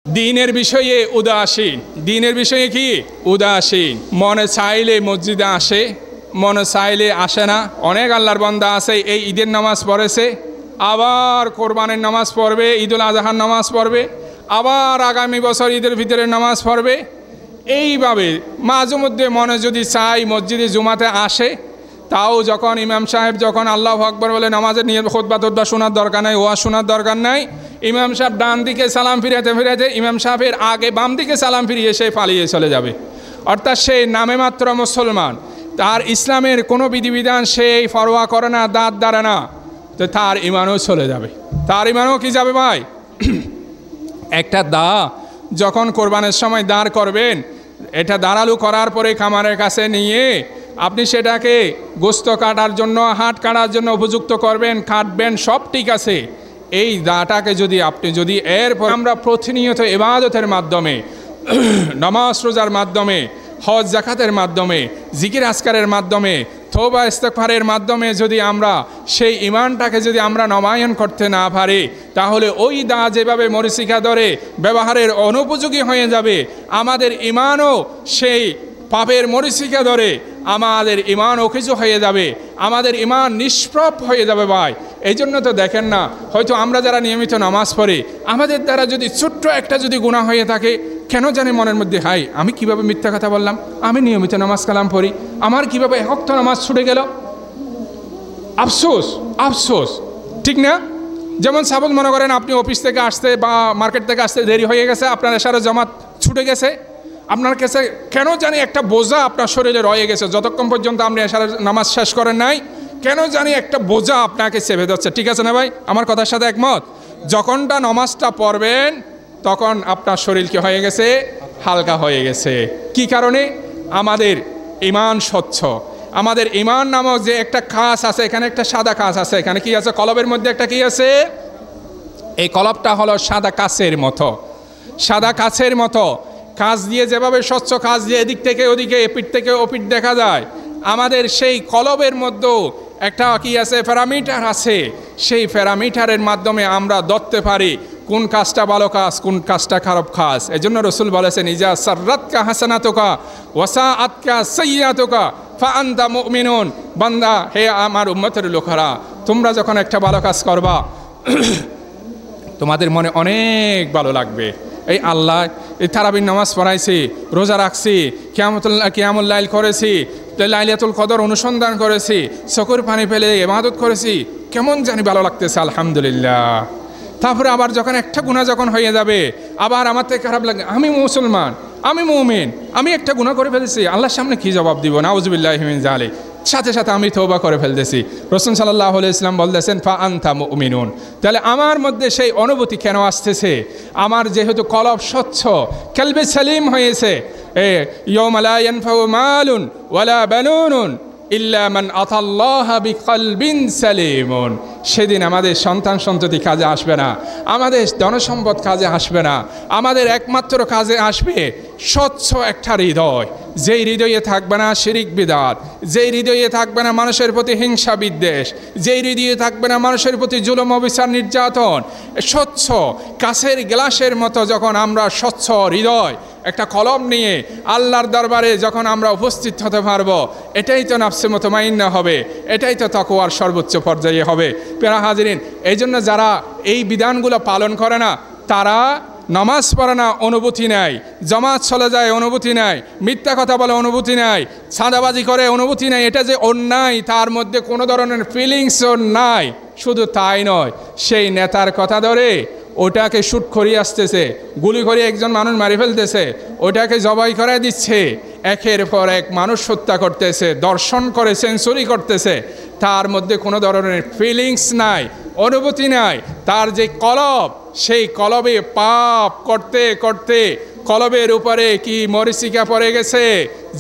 দিনের বিষয়ে উদাসীন, দিনের বিষয়ে কি উদাসীন। মনে চাইলে মসজিদে আসে, মনে চাইলে আসে না। অনেক আল্লাহর বান্দা আছে এই ঈদের নামাজ পড়েছে, আবার কোরবানির নামাজ পড়বে, ঈদুল আজহার নামাজ পড়বে, আবার আগামী বছর ঈদের ভিতরে নামাজ পড়বে। এইভাবে মাঝে মধ্যে মনে যদি চাই মসজিদে জুমাতে আসে, তাও যখন ইমাম সাহেব যখন আল্লাহু আকবার বলে নামাজের নিয়ে খুতবা শোনার দরকার নাই, ওয়াজ শোনার দরকার নাই। ইমাম সাহেব ডান দিকে সালাম ফিরাতে ফিরাতে ইমাম সাহেবের আগে বাম দিকে সালাম ফিরিয়ে সে পালিয়ে চলে যাবে। অর্থাৎ সে নামে মাত্র মুসলমান, তার ইসলামের কোনো বিধিবিধান সেই পরোয়া করে না, দাঁত দাঁড়ে না, তো তার ইমানও চলে যাবে। তার ইমানও কি যাবে ভাই? একটা দা যখন কোরবানের সময় দাঁড় করবেন, এটা দাঁড়ালু করার পরে খামারের কাছে নিয়ে আপনি সেটাকে গোস্ত কাটার জন্য, হাট কাটার জন্য উপযুক্ত করবেন, কাটবেন, সব ঠিক আছে। এই দাটাকে যদি আপনি যদি এরপর আমরা প্রতিনিয়ত ইবাদতের মাধ্যমে, নামাজ রোজার মাধ্যমে, হজ জাকাতের মাধ্যমে, জিকির আজকারের মাধ্যমে, তওবা ইস্তেগফারের মাধ্যমে যদি আমরা সেই ইমানটাকে যদি আমরা নবায়ন করতে না পারি, তাহলে ওই দা যেভাবে মরিচিকা ধরে ব্যবহারের অনুপযোগী হয়ে যাবে, আমাদের ইমানও সেই পাপের মরিচিকা ধরে আমাদের ইমান অকিছু হয়ে যাবে, আমাদের ইমান নিষ্প্রভ হয়ে যাবে ভাই। এই জন্য তো দেখেন না, হয়তো আমরা যারা নিয়মিত নামাজ পড়ি, আমাদের দ্বারা যদি ছোট্ট একটা যদি গুনাহ হয়ে থাকে, কেন জানি মনের মধ্যে হাই, আমি কিভাবে মিথ্যা কথা বললাম, আমি নিয়মিত নামাজ কালাম পড়ি, আমার কিভাবে হক নামাজ ছুটে গেল, আফসোস আফসোস, ঠিক না? যেমন সাপোজ মনে করেন আপনি অফিস থেকে আসতে বা মার্কেট থেকে আসতে দেরি হয়ে গেছে, আপনার এশারের জামাত ছুটে গেছে, আপনার কাছে কেন জানি একটা বোঝা আপনার শরীরে রয়ে গেছে, যতক্ষণ পর্যন্ত আপনি এশারের নামাজ শেষ করেন নাই, কেন জানি একটা বোঝা আপনাকে চেপে যাচ্ছে। ঠিক আছে না ভাই? আমার কথার সাথে একমত? যখনটা নামাজটা পড়বেন তখন আপনার শরীর কি হয়ে গেছে? হালকা হয়ে গেছে। কি কারণে? আমাদের ইমান স্বচ্ছ। আমাদের ইমান নামক যে একটা কাঁচ আছে, এখানে একটা সাদা কাঁচ আছে, এখানে কি আছে? কলবের মধ্যে একটা কি আছে? এই কলবটা হলো সাদা কাঁচের মতো, সাদা কাঁচের মতো। কাঁচ দিয়ে যেভাবে স্বচ্ছ কাঁচ দিয়ে এদিক থেকে ওদিকে, এপিঠ থেকে ওপিঠ দেখা যায়, আমাদের সেই কলবের মধ্যেও একটা কি আছে? প্যারামিটার আছে। সেই প্যারামিটারের মাধ্যমে আমরা ধরতে পারি কোন কাজটা ভালো কাজ, কোন কাজটা খারাপ কাজ। এই জন্য রসুল বলেছেন, ইজা সাররাতকা হাসানাতুকা ওয়াসাআতকা সাইয়্যাতুকা ফাআনতা মুমিনুন। বান্দা, হে আমার উম্মতের লোকেরা, তোমরা যখন একটা ভালো কাজ করবা, তোমাদের মনে অনেক ভালো লাগবে। এই আল্লাহ এই তারাবির নামাজ পড়াইছি, রোজা রাখছি, কিয়ামুল লাইল করেছি, লাইলাতুল কদর অনুসন্ধান করেছি, চোখের পানি ফেলে ইবাদত করেছি, কেমন জানি ভালো লাগতেছে, আলহামদুলিল্লাহ। তারপরে আবার যখন একটা গুনাহ যখন হয়ে যাবে, আবার আমার থেকে খারাপ লাগে, আমি মুসলমান, আমি মুমিন, আমি একটা গুনাহ করে ফেলেছি, আল্লাহর সামনে কি জবাব দিব? নাউযুবিল্লাহি মিন যালিক। সাথে সাথে আমি তওবা করে ফেলতেছি। রাসূল সাল্লাল্লাহু আলাইহি ওয়াসাল্লাম বলতেছেন, ফা আনতা মুমিনুন। তাহলে আমার মধ্যে সেই অনুভূতি কেন আসতেছে? আমার যেহেতু কলব স্বচ্ছ, কলবে সালিম হয়েছে। ইয়াউমা লা ইয়ানফাউ মালুন ওয়ালা বানুন ইল্লা মান আতাল্লাহা বিকলবিন সালিমুন। সেদিন আমাদের সন্তান সন্ততি কাজে আসবে না, আমাদের ধনসম্পদ কাজে আসবে না, আমাদের একমাত্র কাজে আসবে স্বচ্ছ একটা হৃদয়। যেই হৃদয়ে থাকবে না শিরিক বিদআত, যেই হৃদয়ে থাকবে না মানুষের প্রতি হিংসা বিদ্বেষ, যেই হৃদয়ে থাকবে না মানুষের প্রতি জুলুম অবিচার নির্যাতন। স্বচ্ছ কাচের গ্লাসের মতো যখন আমরা স্বচ্ছ হৃদয় একটা কলম নিয়ে আল্লাহর দরবারে যখন আমরা উপস্থিত হতে পারবো, এটাই তো নাফসে মুতমাইন্না হবে, এটাই তো তাকওয়ার সর্বোচ্চ পর্যায়ে হবে। প্রিয় হাজিরিন, এই জন্য যারা এই বিধানগুলো পালন করে না, তারা নামাজ পড়ে না, অনুভূতি নাই, জামাত চলে যায় অনুভূতি নাই, মিথ্যা কথা বলে অনুভূতি নাই, সাদাবাজি করে অনুভূতি নাই, এটা যে অন্যায় তার মধ্যে কোনো ধরনের ফিলিংসও নাই। শুধু তাই নয়, সেই নেতার কথা ধরে ওটাকে শুট করিয়ে আসতেছে, গুলি করে একজন মানুষ মারি ফেলতেছে, ওটাকে জবাই করে দিচ্ছে, একের পর এক মানুষ হত্যা করতেছে, দর্শন করে সেঞ্চুরি করতেছে, তার মধ্যে কোনো ধরনের ফিলিংস নাই, অনুভূতি নাই। তার যে কলব, সেই কলবে পাপ করতে করতে কলবের উপরে কি মরিচিকা পড়ে গেছে।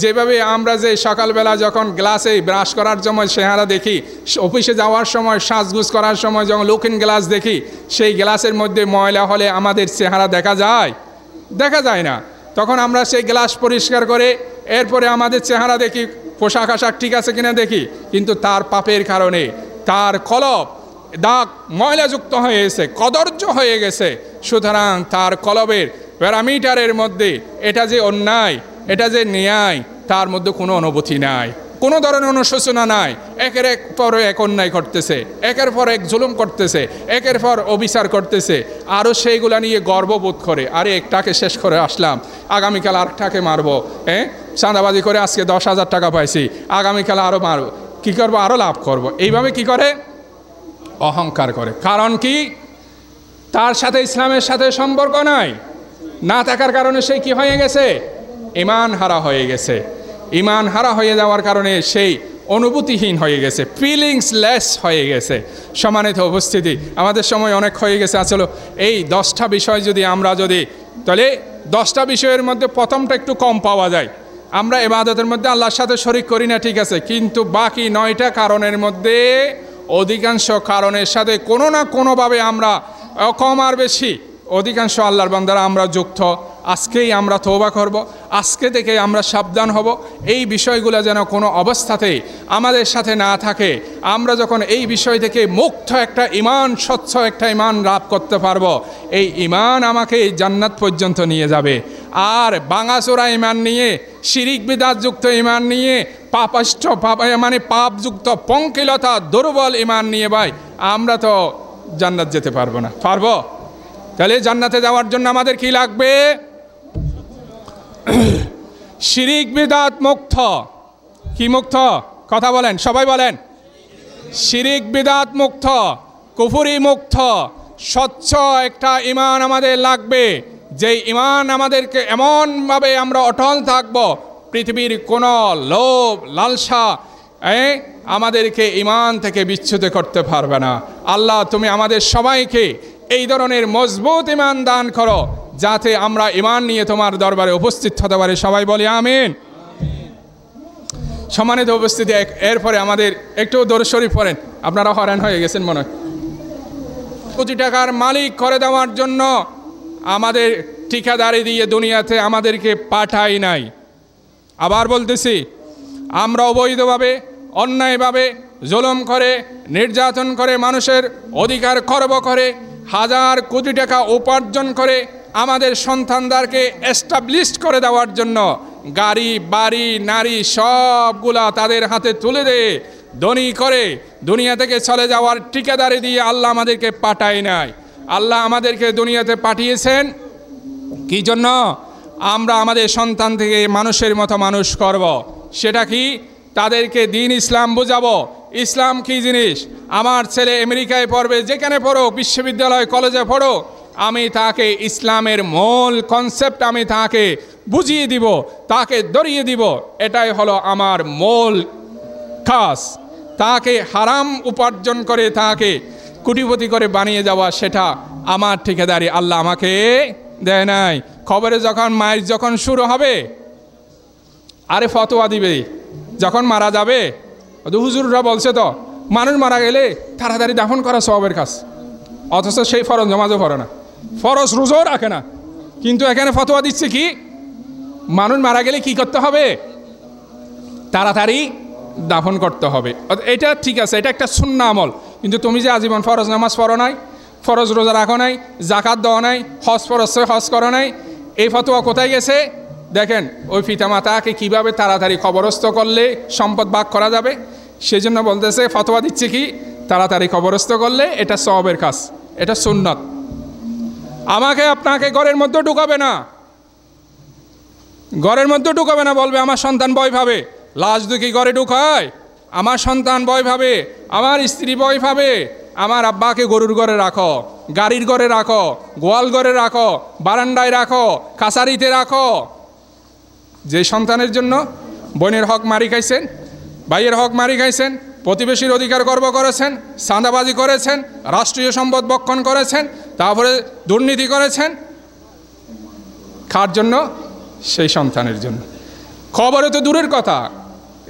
যেভাবে আমরা যে সকালবেলা যখন গ্লাসে ব্রাশ করার সময় চেহারা দেখি, অফিসে যাওয়ার সময় সাজগুজ করার সময় যখন লুকিং গ্লাস দেখি, সেই গ্লাসের মধ্যে ময়লা হলে আমাদের চেহারা দেখা যায়? দেখা যায় না। তখন আমরা সেই গ্লাস পরিষ্কার করে এরপরে আমাদের চেহারা দেখি, পোশাক আশাক ঠিক আছে কিনা দেখি, কিন্তু তার পাপের কারণে তার কলব দাগ ময়লাযুক্ত হয়ে গেছে, কদর্য হয়ে গেছে। সুতরাং তার কলবের প্যারামিটারের মধ্যে এটা যে অন্যায়, এটা যে ন্যায়, তার মধ্যে কোনো অনুভূতি নাই, কোনো ধরনের অনুশোচনা নাই। একের পর এক অন্যায় করতেছে, একের পর এক জুলুম করতেছে, একের পর অবিচার করতেছে, আরও সেইগুলা নিয়ে গর্ববোধ করে, আরে একটাকে শেষ করে আসলাম, আগামীকাল আরেকটাকে মারবো, চাঁদাবাজি করে আজকে 10,000 টাকা পাইছি, আগামীকাল আরও মারবো, কী করবো, আরও লাভ করব। এইভাবে কি করে? অহংকার করে। কারণ কি? তার সাথে ইসলামের সাথে সম্পর্ক নাই, না থাকার কারণে সে কি হয়ে গেছে? ঈমান হারা হয়ে গেছে। ঈমান হারা হয়ে যাওয়ার কারণে সেই অনুভূতিহীন হয়ে গেছে, ফিলিংসলেস হয়ে গেছে। সম্মানিত উপস্থিতি, আমাদের সময় অনেক হয়ে গেছে। আসলে এই 10টা বিষয় যদি আমরা তাহলে 10টা বিষয়ের মধ্যে প্রথমটা একটু কম পাওয়া যায়। আমরা ইবাদতের মধ্যে আল্লাহর সাথে শরিক করি না, ঠিক আছে, কিন্তু বাকি 9টা কারণের মধ্যে অধিকাংশ কারণের সাথে কোনো না কোনোভাবে আমরা কম আর বেশি অধিকাংশ আল্লাহর বান্দারা আমরা যুক্ত। আজকেই আমরা তওবা করব, আজকে থেকে আমরা সাবধান হব, এই বিষয়গুলো যেন কোনো অবস্থাতেই আমাদের সাথে না থাকে। আমরা যখন এই বিষয় থেকে মুক্ত একটা ঈমান, স্বচ্ছ একটা ঈমান লাভ করতে পারবো, এই ঈমান আমাকে এই জান্নাত পর্যন্ত নিয়ে যাবে। আর ভাঙাচোরা ঈমান নিয়ে, শিরিক বিদআতযুক্ত ঈমান নিয়ে, পাপযুক্ত পঙ্কিলতা দুর্বল ঈমান নিয়ে ভাই আমরা তো জান্নাত যেতে পারবো না। পারবো? তাহলে জান্নাতে যাওয়ার জন্য আমাদের কি লাগবে? শিরিক বিদআত মুক্ত। কি মুক্ত? কথা বলেন, সবাই বলেন। শিরিক বিদআত মুক্ত, কুফরি মুক্ত, স্বচ্ছ একটা ঈমান আমাদের লাগবে। যেই ঈমান আমাদেরকে এমনভাবে আমরা অটল থাকব, পৃথিবীর কোনো লোভ লালসা আমাদেরকে ঈমান থেকে বিচ্যুত করতে পারবে না। আল্লাহ, তুমি আমাদের সবাইকে এই ধরনের মজবুত ঈমান দান করো, যাতে আমরা ঈমান নিয়ে তোমার দরবারে উপস্থিত হতে পারি। সবাই বলি আমিন। সম্মানিত উপস্থিতি, এরপরে আমাদের একটু দরুদ শরীফ পড়েন। আপনারা হয়রান হয়ে গেছেন মনে হয়। কোটি টাকার মালিক করে দেওয়ার জন্য আমাদের ঠিকাদারি দিয়ে দুনিয়াতে আমাদেরকে পাঠাই নাই। আবার বলতেছি, আমরা অবৈধভাবে, অন্যায়ভাবে জুলুম করে, নির্যাতন করে, মানুষের অধিকার খর্ব করে, হাজার কোটি টাকা উপার্জন করে আমাদের সন্তানদেরকে এস্টাবলিশ করে দেওয়ার জন্য গাড়ি, বাড়ি, নারী সবগুলা তাদের হাতে তুলে দিয়ে ধনী করে দুনিয়া থেকে চলে যাওয়ার ঠিকাদারি দিয়ে আল্লাহ আমাদেরকে পাঠায় নাই। আল্লাহ আমাদেরকে দুনিয়াতে পাঠিয়েছেন কি জন্য? আমরা আমাদের সন্তান থেকে মানুষের মতো মানুষ করব। সেটা কি? তাদেরকে দ্বীন ইসলাম বোঝাবো। ইসলাম কি জিনিস? আমার ছেলে আমেরিকায় পড়বে, যেখানে পড়ো, বিশ্ববিদ্যালয় কলেজে পড়ো, আমি তাকে ইসলামের মূল কনসেপ্ট আমি তাকে বুঝিয়ে দিব, তাকে ধরিয়ে দিব। এটাই হলো আমার মূল কাজ। তাকে হারাম উপার্জন করে তাকে কোটিপতি করে বানিয়ে যাওয়া, সেটা আমার ঠিকাদারি আল্লাহ আমাকে দেয় নাই। খবরে যখন মাইর যখন শুরু হবে, আরে ফতোয়া দিবে যখন মারা যাবে, হুজুররা বলছে তো মানুষ মারা গেলে তাড়াতাড়ি দাফন করা সওয়াবের কাজ, অথচ সেই ফরজ নামাজও পড়ে না, ফরজ রোজাও রাখে না, কিন্তু এখানে ফতোয়া দিচ্ছে কি মানুষ মারা গেলে কি করতে হবে? তাড়াতাড়ি দাফন করতে হবে। এটা ঠিক আছে, এটা একটা সুন্নাহ আমল, কিন্তু তুমি যে আজীবন ফরজ নামাজ পড়ো নাই, ফরজ রোজা রাখো নাই, জাকাত দেওয়া নাই, হজ ফরজ হজ করো নাই, এই ফতোয়া কোথায় গেছে? দেখেন ওই পিতামাতাকে কীভাবে তাড়াতাড়ি কবরস্থ করলে সম্পদ ভাগ করা যাবে, সেই জন্য বলতেছে ফতোয়া দিচ্ছে কি তাড়াতাড়ি কবরস্থ করলে এটা সওয়াবের কাজ, এটা সুন্নত। আমাকে আপনাকে ঘরের মধ্যে ঢুকাবে না, ঘরের মধ্যে ঢুকাবে না, বলবে আমার সন্তান ভয় পাবে। লাশ দুঃখী ঘরে ঢুকায়, আমার সন্তান ভয় পাবে, আমার স্ত্রী ভয় পাবে। আমার আব্বাকে গরুর ঘরে রাখো, গাড়ির ঘরে রাখো, গোয়াল ঘরে রাখো, বারান্দায় রাখো, কাছারিতে রাখো। যে সন্তানের জন্য বোনের হক মারি খাইছেন, ভাইয়ের হক মারি খাইছেন, প্রতিবেশীর অধিকার গর্ব করেছেন, চাঁদাবাজি করেছেন, রাষ্ট্রীয় সম্পদ বক্ষণ করেছেন, তারপরে দুর্নীতি করেছেন, কার জন্য? সেই সন্তানের জন্য। খবরে তো দূরের কথা,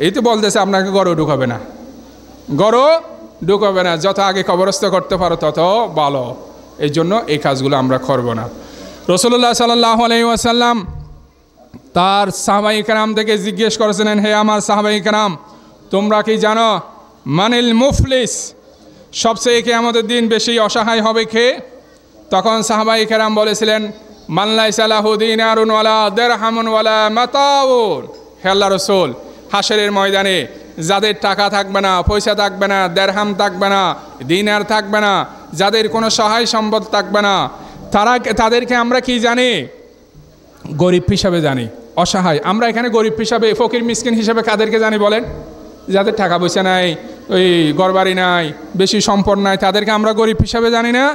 এই তো বলতেছে আপনাকে গরু ঢুকাবে না, গরু ঢুকাবে না, যত আগে কবরস্থ করতে পারো তত ভালো। এই জন্য এই কাজগুলো আমরা করব না। রাসূলুল্লাহ সাল্লাল্লাহু আলাইহি ওয়াসাল্লাম তার সাহাবায়ে কেরাম থেকে জিজ্ঞেস করেছিলেন, হে আমার সাহাবায়ে কেরাম, তোমরা কি জানো মানিল মুফলিস, সবচেয়ে কিয়ামতের দিন বেশি অসহায় হবে কে? তখন সাহাবায়ে কেরাম বলেছিলেন, মান লাইসা লাহু দিনারুন ওয়ালা দিরহামুন ওয়ালা মাতাউন। হে আল্লাহ রাসূল, হাশরের ময়দানে যাদের টাকা থাকবে না, পয়সা থাকবে না, দেরহাম থাকবে না, দিনার থাকবে না, যাদের কোনো সহায় সম্পদ থাকবে না, তাদেরকে আমরা কি জানি? গরিব হিসাবে জানি, অসহায়। আমরা এখানে গরিব হিসাবে, ফকির মিসকিন হিসাবে কাদেরকে জানি বলেন? যাদের টাকা পয়সা নাই, ওই ঘরবাড়ি নাই, বেশি সম্পদ নাই, তাদেরকে আমরা গরিব হিসাবে জানি না?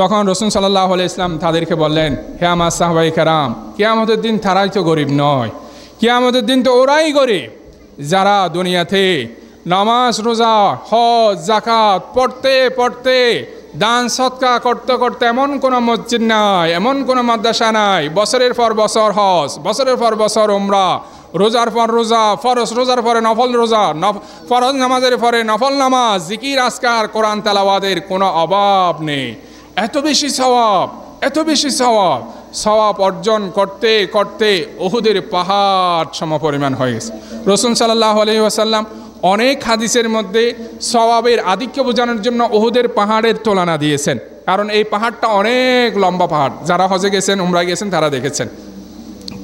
তখন রাসূল সাল্লাল্লাহু আলাইহি ওয়াসাল্লাম তাদেরকে বললেন, হে আমার সাহাবায়ে কেরাম, কিয়ামতের দিন তারাই তো গরিব নয়, কিয়ামতের দিন তো ওরাই গরিব যারা দুনিয়াতে নামাজ রোজা হজ জাকাত পড়তে পড়তে দান সৎকা করতে করতে এমন কোনো মসজিদ নাই, এমন কোনো মাদ্রাসা নাই, বছরের পর বছর হজ, বছরের পর বছর উমরা, রোজার পর রোজা, ফরজ রোজার পরে নফল রোজা, ফরজ নামাজের পরে নফল নামাজ, জিকির আজকার, কোরআন তেলাওয়াতের কোনো অভাব নেই। এত বেশি সওয়াব, এত বেশি সওয়াব, সওয়াব অর্জন করতে করতে উহুদের পাহাড় সমপরিমাণ হয়ে গেছে। রাসূল সাল্লাল্লাহু আলাইহি ওয়াসাল্লাম অনেক হাদিসের মধ্যে সওয়াবের আধিক্য বোঝানোর জন্য উহুদের পাহাড়ের তুলনা দিয়েছেন, কারণ এই পাহাড়টা অনেক লম্বা পাহাড়। যারা হজে গেছেন, উমরায় গেছেন, তারা দেখেছেন।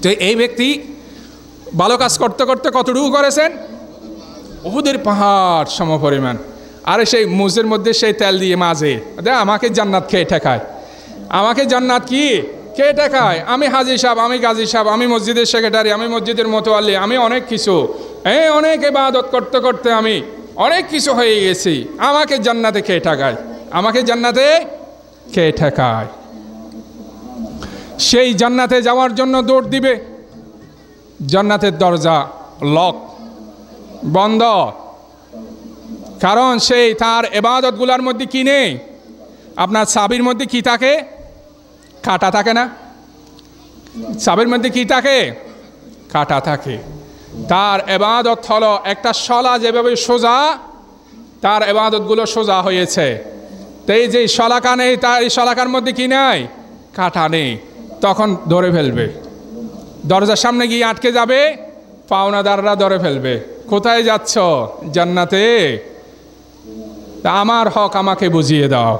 তো এই ব্যক্তি ভালো কাজ করতে করতে কতটুকু করেছেন? উহুদের পাহাড় সমপরিমাণ। আরে সেই মুজের মধ্যে সেই তেল দিয়ে মাঝে আমাকে জান্নাত খেয়ে ঠেকায়, আমাকে জান্নাত কি কে ঠেকায়? আমি হাজি সাহেব, আমি গাজী সাহেব, আমি মসজিদের সেক্রেটারি, আমি মসজিদের মোতোয়াল্লি, আমি অনেক কিছু, অনেক ইবাদত করতে করতে আমি অনেক কিছু হয়ে গেছি, আমাকে জান্নাতে কে ঠেকায়? আমাকে জান্নাতে কে ঠেকায়? সেই জান্নাতে যাওয়ার জন্য দৌড় দিবে, জান্নাতের দরজা লক, বন্ধ। কারণ সেই তার ইবাদতগুলোর মধ্যে কি নেই? আপনার চাবির মধ্যে কি থাকে? কাঁটা থাকে না? চাবির মধ্যে কি থাকে? কাঁটা থাকে। তার ইবাদত হলো একটা শলা যেভাবে সোজা, তার ইবাদতগুলো সোজা হয়েছে। তো এই যে শলাকা নেই, তার এই শলাকার মধ্যে কি নাই? কাঁটা নেই। তখন ধরে ফেলবে, দরজার সামনে গিয়ে আটকে যাবে, পাওনাদাররা ধরে ফেলবে। কোথায় যাচ্ছ? জান্নাতে। তা আমার হক আমাকে বুঝিয়ে দাও।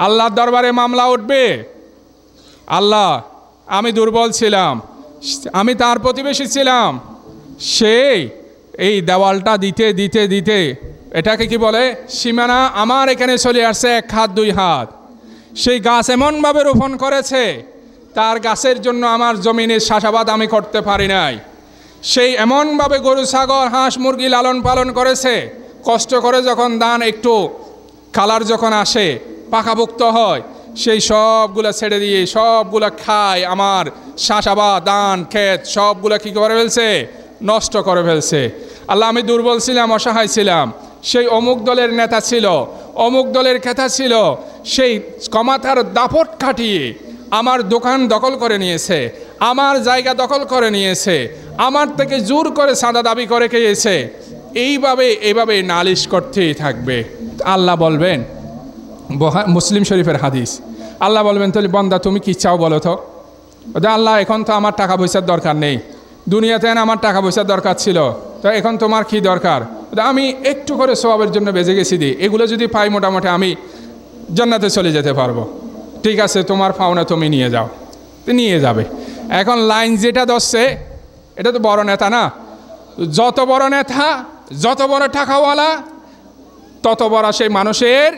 আল্লাহর দরবারে মামলা উঠবে, আল্লাহ আমি দুর্বল ছিলাম, আমি তার প্রতিবেশী ছিলাম, সেই এই দেওয়ালটা দিতে দিতে দিতে, এটাকে কি বলে? সীমানা আমার এখানে চলে আসছে 1 হাত 2 হাত। সেই গাছ এমনভাবে রোপণ করেছে, তার গাছের জন্য আমার জমিনের চাষাবাদ আমি করতে পারি নাই। সেই এমনভাবে গরু ছাগল হাঁস মুরগি লালন পালন করেছে, কষ্ট করে যখন ধান একটু কালার যখন আসে, পাকাভুক্ত হয়, সেই সবগুলা ছেড়ে দিয়ে সবগুলা খায়, আমার চাষাবাদ ধান ক্ষেত সবগুলা কী করে ফেলছে? নষ্ট করে ফেলছে। আল্লাহ আমি দুর্বল ছিলাম, অসহায় ছিলাম, সেই অমুক দলের নেতা ছিল, অমুক দলের খেতা ছিল, সেই ক্ষমতার দাপট খাটিয়ে আমার দোকান দখল করে নিয়েছে, আমার জায়গা দখল করে নিয়েছে, আমার থেকে জোর করে চাঁদা দাবি করে খেয়েছে। এইভাবে নালিশ করতেই থাকবে। আল্লাহ বলবেন, মুসলিম শরীফের হাদিস, আল্লাহ বলবেন, তাহলে বান্দা তুমি কি চাও বলো তো? আল্লাহ এখন তো আমার টাকা পয়সার দরকার নেই, দুনিয়াতে আমার টাকা পয়সার দরকার ছিল, তো এখন তোমার কি দরকার? আমি একটু করে সওয়াবের জন্য বেঁচে গেছি, দিই এগুলো যদি পাই মোটামুটি আমি জান্নাতে চলে যেতে পারবো। ঠিক আছে, তোমার পাওনা তুমি নিয়ে যাও। নিয়ে যাবে। এখন লাইন যেটা ধরছে, এটা তো বড় নেতা না? যত বড় নেতা, যত বড় টাকাওয়ালা, তত বড় সেই মানুষের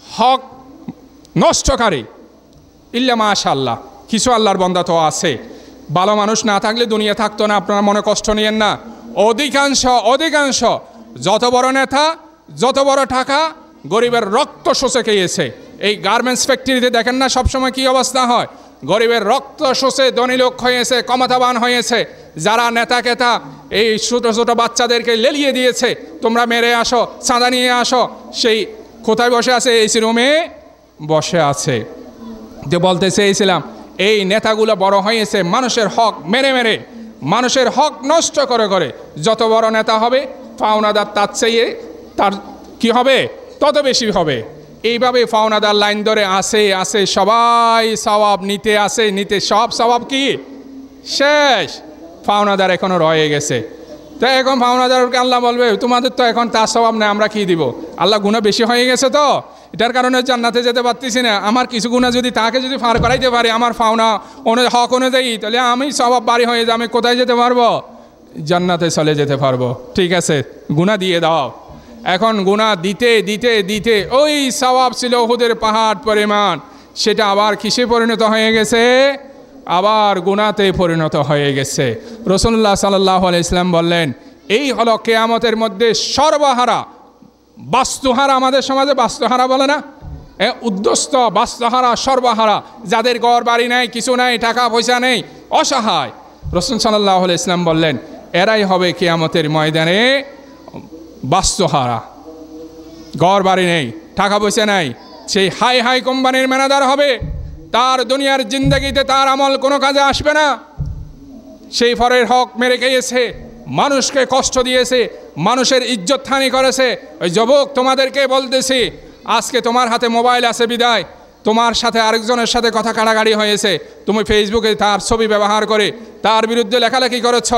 হক নষ্টকারী। ইল্লা মাশাআল্লাহ, কিছু আল্লাহর বান্দা তো আছে, ভালো মানুষ না থাকলে দুনিয়া থাকতো না। আপনারা মনে কষ্ট নিয়েন না। অধিকাংশ যত বড় নেতা, যত বড় টাকা, গরিবের রক্ত শোষে খেয়েছে। এই গার্মেন্টস ফ্যাক্টরিতে দেখেন না সবসময় কি অবস্থা হয়? গরিবের রক্ত শোষে ধনী লোক হয়েছে, ক্ষমতাবান হয়েছে। যারা নেতা কেতা এই ছোট ছোট বাচ্চাদেরকে লেলিয়ে দিয়েছে, তোমরা মেরে আসো, চাঁদা নিয়ে আসো, সেই কোথায় বসে আছে? এসি রুমে বসে আছে। যে বলতে চেয়েছিলাম, এই নেতাগুলো বড় হয়েছে মানুষের হক মেরে মেরে, মানুষের হক নষ্ট করে করে। যত বড় নেতা হবে, পাওনাদার তার চেয়ে তার কি হবে? তত বেশি হবে। এইভাবে পাওনাদার লাইন ধরে আসে, সবাই সওয়াব নিতে আসে, নিতে সব সওয়াব কি শেষ, পাওনাদার এখনো রয়ে গেছে। তো এখন পাওনাদারকে আল্লাহ বলবে, তোমাদের তো এখন তার সওয়াব নেই, আমরা কি দিব? আল্লাহ গুনাহ বেশি হয়ে গেছে, তো এটার কারণে জান্নাতে যেতে পারতেছি না, আমার কিছু গুণা যদি তাকে যদি পার করাইতে পারি আমার পাওনা হক অনুযায়ী, তাহলে আমি স্বভাব বাড়ি হয়ে যাবে, আমি কোথায় যেতে পারবো? জান্নাতে চলে যেতে পারবো। ঠিক আছে, গুণা দিয়ে দাও। এখন গুণা দিতে দিতে দিতে ওই সওয়াব ছিল উহুদের পাহাড় পরিমাণ, সেটা আবার কিসে পরিণত হয়ে গেছে? আবার গুনাতে পরিণত হয়ে গেছে। রাসূলুল্লাহ সাল্লাল্লাহু আলাইহি ওয়াসাল্লাম বললেন, এই হলো কিয়ামতের মধ্যে সর্বহারা, বাস্তুহারা। আমাদের সমাজে বাস্তুহারা বলে না, উদ্যস্ত, বাস্তুহারা, সর্বহারা, যাদের ঘর বাড়ি নেই, কিছু নাই, টাকা পয়সা নেই, অসহায়। রাসূল সাল্লাল্লাহু আলাইহি ওয়াসাল্লাম বললেন, এরাই হবে কিয়ামতের ময়দানে বাস্তুহারা। ঘর বাড়ি নেই, টাকা পয়সা নেই, সেই হাই হাই কোম্পানির ম্যানেজার হবে, তার দুনিয়ার জিন্দগিতে তার আমল কোনো কাজে আসবে না। সেই পরের হক মেরে খেয়েছে, মানুষকে কষ্ট দিয়েছে, মানুষের ইজ্জত হানি করেছে। ওই যুবক, তোমাদেরকে বলতেছি, আজকে তোমার হাতে মোবাইল আছে বিদায় তোমার সাথে আরেকজনের সাথে কথা কাটাকাটি হয়েছে, তুমি ফেসবুকে তার ছবি ব্যবহার করে তার বিরুদ্ধে লেখালেখি করেছ,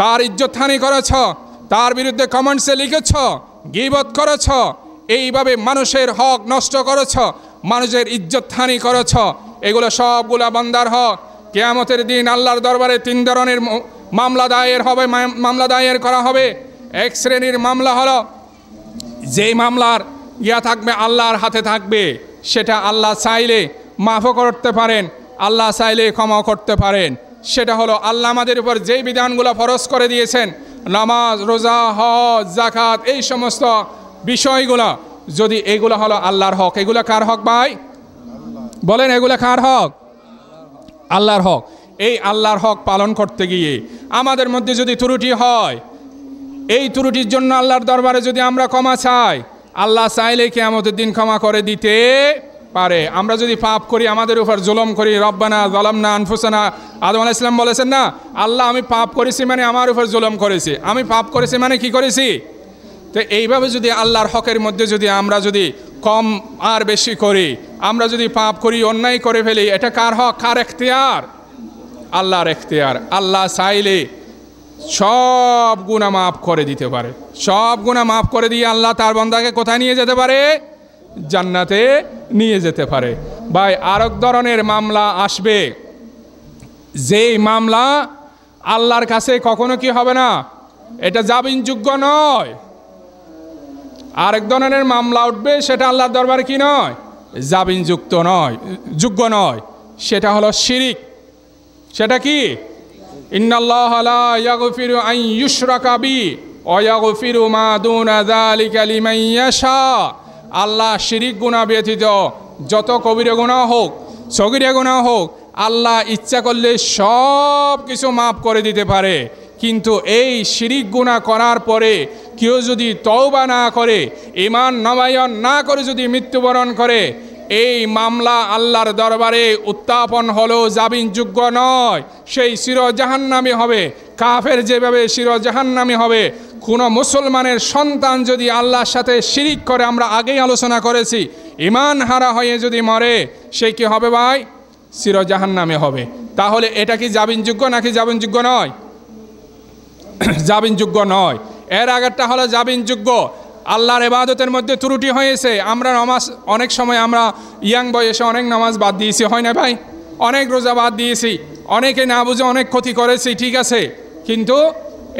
তার ইজ্জত হানি করেছ, তার বিরুদ্ধে কমেন্টসে লিখেছ, গীবত করেছ, এইভাবে মানুষের হক নষ্ট করেছ, মানুষের ইজ্জত হানি করেছ। এগুলো সবগুলা বান্দার হক। কিয়ামতের দিন আল্লাহর দরবারে 3 ধরনের মামলা দায়ের হবে, মামলা দায়ের করা হবে। এক শ্রেণীর মামলা হলো যেই মামলার থাকবে আল্লাহর হাতে থাকবে, সেটা আল্লাহ চাইলে মাফও করতে পারেন, আল্লাহ চাইলে ক্ষমা করতে পারেন। সেটা হলো আল্লাহ আমাদের উপর যেই বিধানগুলো ফরজ করে দিয়েছেন, নামাজ, রোজা, হজ, যাকাত, এই সমস্ত বিষয়গুলো, যদি এগুলো হলো আল্লাহর হক, এগুলো কার হক ভাই? বলেন, এগুলো কার হক? আল্লাহর হক। এই আল্লাহর হক পালন করতে গিয়ে আমাদের মধ্যে যদি ত্রুটি হয়, এই ত্রুটির জন্য আল্লাহর দরবারে যদি আমরা ক্ষমা চাই, আল্লাহ চাইলে কিয়ামতের দিন ক্ষমা করে দিতে পারে। আমরা যদি পাপ করি, আমাদের উপর জুলুম করি, রব্বানা যালামনা আনফুসানা, আদম আলাইহিস সালাম বলেছেন না, আল্লাহ আমি পাপ করেছি মানে আমার উপর জুলুম করেছি, আমি পাপ করেছি মানে কি করেছি? তো এইভাবে যদি আল্লাহর হকের মধ্যে যদি আমরা যদি কম আর বেশি করি, আমরা যদি পাপ করি, অন্যায় করে ফেলি, এটা কার হক, কার এখতিয়ার? আল্লাহর এখতিয়ার। আল্লাহ চাইলে সব গুনাহ মাফ করে দিতে পারে, সব গুনাহ মাফ করে দিয়ে আল্লাহ তার বান্দাকে কোথায় নিয়ে যেতে পারে? জান্নাতে নিয়ে যেতে পারে। ভাই, আরেক ধরনের মামলা আসবে, যেই মামলা আল্লাহর কাছে কখনো কি হবে না, এটা জামিনযোগ্য নয়। আরেক ধরনের মামলা উঠবে, সেটা আল্লাহর দরবারে কি নয়? জামিনযুক্ত নয়, যোগ্য নয়। সেটা হলো শিরিক। সেটা কি? ইন্নাল্লাহা লা ইয়াগফিরু আন ইউশরাকা বিহি ওয়া ইয়াগফিরু মা দুনা যালিকা লিমান ইয়াশা। আল্লাহ শিরিক গুনাহ ব্যতীত যত কবিরা গুনাহ হোক, সগীরা গুনাহ হোক, আল্লাহ ইচ্ছা করলে সব কিছু মাফ করে দিতে পারে। কিন্তু এই শিরিক গুনাহ করার পরে কেউ যদি তওবা না করে, ঈমান নবায়ন না করে যদি মৃত্যুবরণ করে, এই মামলা আল্লাহর দরবারে উত্থাপন হলো জামিনযোগ্য নয়। সেই চির জাহান্নামী হবে। কাফের যেভাবে চির জাহান্নামী হবে, কোনো মুসলমানের সন্তান যদি আল্লাহর সাথে শিরিক করে, আমরা আগেই আলোচনা করেছি, ঈমান হারা হয়ে যদি মরে, সে কি হবে ভাই? চির জাহান্নামী হবে। তাহলে এটা কি জামিনযোগ্য নাকি জামিনযোগ্য নয়? জামিনযোগ্য নয়। এর আগেরটা হলো জামিনযোগ্য। আল্লাহর ইবাদতের মধ্যে ত্রুটি হয়েছে, আমরা নামাজ অনেক সময় আমরা ইয়াং বয়সে অনেক নামাজ বাদ দিয়েছি, হয় না ভাই? অনেক রোজা বাদ দিয়েছি, অনেকে না বুঝে অনেক ক্ষতি করেছি, ঠিক আছে, কিন্তু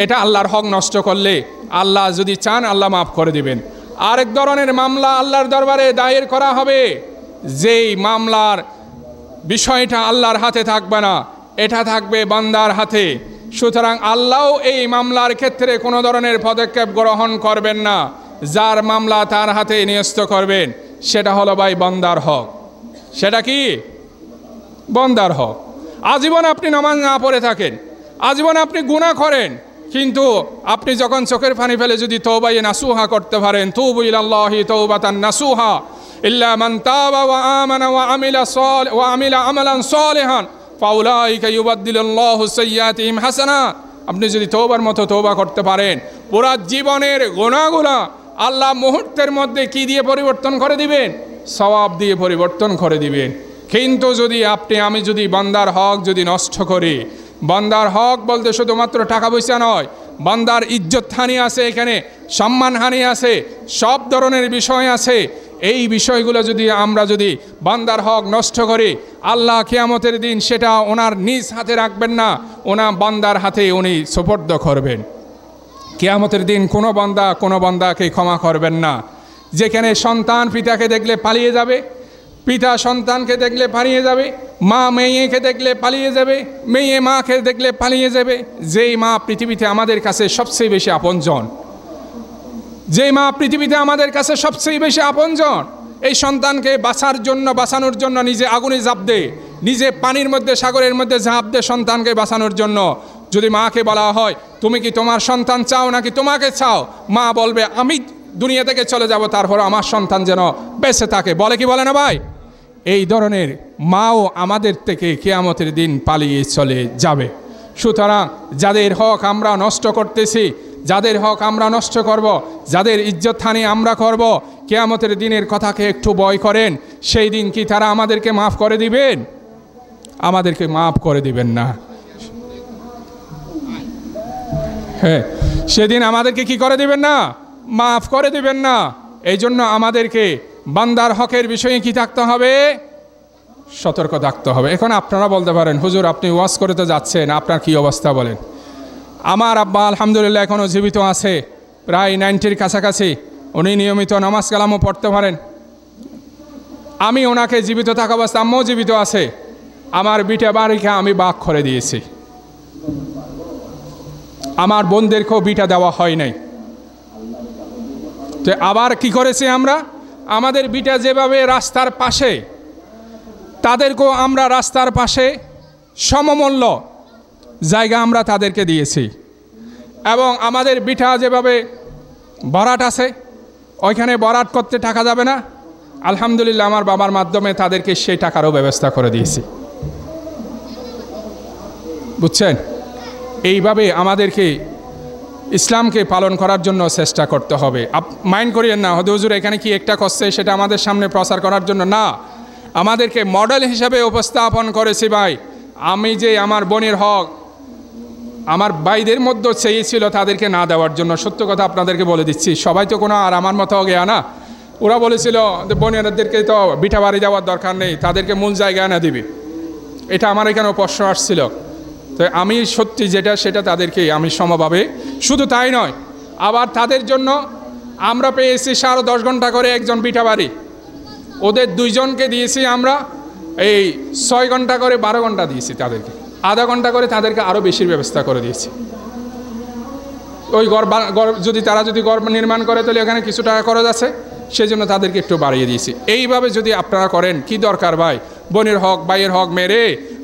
এটা আল্লাহর হক নষ্ট করলে আল্লাহ যদি চান আল্লাহ মাফ করে দিবেন। আরেক ধরনের মামলা আল্লাহর দরবারে দায়ের করা হবে, যেই মামলার বিষয়টা আল্লাহর হাতে থাকবে না, এটা থাকবে বান্দার হাতে। সুতরাং আল্লাহও এই মামলার ক্ষেত্রে কোনো ধরনের পদক্ষেপ গ্রহণ করবেন না। যার মামলা তার হাতে ন্যস্ত করবেন, সেটা হলো ভাই বান্দার হক। সেটা কি? বান্দার হক। আজীবন আপনি নামাজ না পড়ে থাকেন, আজীবন আপনি গুনাহ করেন, কিন্তু আপনি যখন চোখের পানি ফেলে যদি তওবায়ে নাসুহা করতে পারেন, তুবু ইলাল্লাহি তাওবাতান নাসুহা ইল্লা মান তাবা ওয়া আমানা ওয়া আমিলা আমালান সালিহান ফাউলাইকা ইউবাদদিলুল্লাহু সাইয়্যাতিহিম হাসানাত। আপনি যদি তওবার মতো তওবা করতে পারেন, পুরা জীবনের গুনাহগুলো আল্লাহ মুহূর্তের মধ্যে কি দিয়ে পরিবর্তন করে দিবেন? সওয়াব দিয়ে পরিবর্তন করে দিবেন। কিন্তু যদি আমি যদি বান্দার হক যদি নষ্ট করি, বান্দার হক বলতে শুধুমাত্র টাকা পয়সা নয়, বান্দার ইজ্জত হানি আছে, এখানে সম্মানহানি আছে, সব ধরনের বিষয় আছে। এই বিষয়গুলো যদি আমরা বান্দার হক নষ্ট করি, আল্লাহ কিয়ামতের দিন সেটা ওনার নিজ হাতে রাখবেন না, ওনার বান্দার হাতে উনি সুপর্দ করবেন। কিয়ামতের দিন কোনো বান্দাকে ক্ষমা করবেন না। যেখানে সন্তান পিতাকে দেখলে পালিয়ে যাবে, পিতা সন্তানকে দেখলে পালিয়ে যাবে, মা মেয়েকে দেখলে পালিয়ে যাবে, মেয়ে মাকে দেখলে পালিয়ে যাবে। যেই মা পৃথিবীতে আমাদের কাছে সবচেয়ে বেশি আপনজন, যেই মা পৃথিবীতে আমাদের কাছে সবচেয়ে বেশি আপনজন, এই সন্তানকে বাঁচানোর জন্য নিজে আগুনে ঝাঁপ দেয়, নিজে পানির মধ্যে সাগরের মধ্যে ঝাঁপ দেয় সন্তানকে বাঁচানোর জন্য। যদি মাকে বলা হয় তুমি কি তোমার সন্তান চাও নাকি তোমাকে চাও, মা বলবে আমি দুনিয়া থেকে চলে যাব, তারপর আমার সন্তান যেন বেঁচে থাকে। বলে কি বলে না ভাই? এই ধরনের মাও আমাদের থেকে কিয়ামতের দিন পালিয়ে চলে যাবে। সুতরাং যাদের হক আমরা নষ্ট করতেছি, যাদের হক আমরা নষ্ট করব, যাদের ইজ্জতহানি আমরা করব, কিয়ামতের দিনের কথাকে একটু ভয় করেন। সেই দিন কি তারা আমাদেরকে মাফ করে দিবেন? আমাদেরকে মাফ করে দিবেন না। হ্যাঁ, সেদিন আমাদেরকে কি করে দিবেন না? মাফ করে দিবেন না। এই জন্য আমাদেরকে বান্দার হকের বিষয়ে কি থাকতে হবে? সতর্ক থাকতে হবে। এখন আপনারা বলতে পারেন হুজুর আপনি ওয়াজ করে তো যাচ্ছেন, আপনার কি অবস্থা বলেন? আমার আব্বা আলহামদুলিল্লাহ এখনও জীবিত আছে, প্রায় 90-র কাছাকাছি। উনি নিয়মিত নামাজ কালামও পড়তে পারেন। আমি ওনাকে জীবিত থাকা অবস্থা, আম্মাও জীবিত আছে। আমার বিটা বাড়িকে আমি বাক করে দিয়েছি, আমার বোনদেরকেও বিটা দেওয়া হয় নাই। তো আবার কি করেছি আমরা? আমাদের বিটা যেভাবে রাস্তার পাশে, তাদেরকেও আমরা রাস্তার পাশে সমমূল্য জায়গা আমরা তাদেরকে দিয়েছি। এবং আমাদের বিটা যেভাবে বরাট আছে, ওইখানে বরাট করতে টাকা যাবে না, আলহামদুলিল্লাহ আমার বাবার মাধ্যমে তাদেরকে সেই টাকারও ব্যবস্থা করে দিয়েছি। বুঝছেন? এইভাবে আমাদেরকে ইসলামকে পালন করার জন্য চেষ্টা করতে হবে। মাইন্ড করিয়েন না হুজুর এখানে কি একটা করছে সেটা আমাদের সামনে প্রচার করার জন্য না, আমাদেরকে মডেল হিসাবে উপস্থাপন করেছি। ভাই, আমি যে আমার বোনের হক আমার ভাইদের মধ্যে চেয়েছিল তাদেরকে না দেওয়ার জন্য, সত্য কথা আপনাদেরকে বলে দিচ্ছি, সবাই তো কোনো আর আমার মতো গেয়া না। ওরা বলেছিল বোনেরদেরকে তো বিঠা বাড়ি যাওয়ার দরকার নেই, তাদেরকে মূল জায়গায় না দিবি। এটা আমার এখানেও প্রশ্ন আসছিল। তো আমি সত্যি যেটা সেটা তাদেরকে আমি সমভাবে, শুধু তাই নয়, আবার তাদের জন্য আমরা পেয়েছি 10.5 ঘন্টা করে একজন বিঠা বাড়ি। ওদের দুইজনকে দিয়েছি আমরা এই 6 ঘন্টা করে 12 ঘন্টা দিয়েছি তাদেরকে, আধা ঘন্টা করে তাদেরকে আরও বেশির ব্যবস্থা করে দিয়েছি। ওই যদি তারা ঘর নির্মাণ করে তাহলে এখানে কিছু টাকা খরচ আছে, সেই জন্য তাদেরকে একটু বাড়িয়ে দিয়েছি। এইভাবে যদি আপনারা করেন, কি দরকার ভাই? বোনের হক ভাইয়ের হক মেরে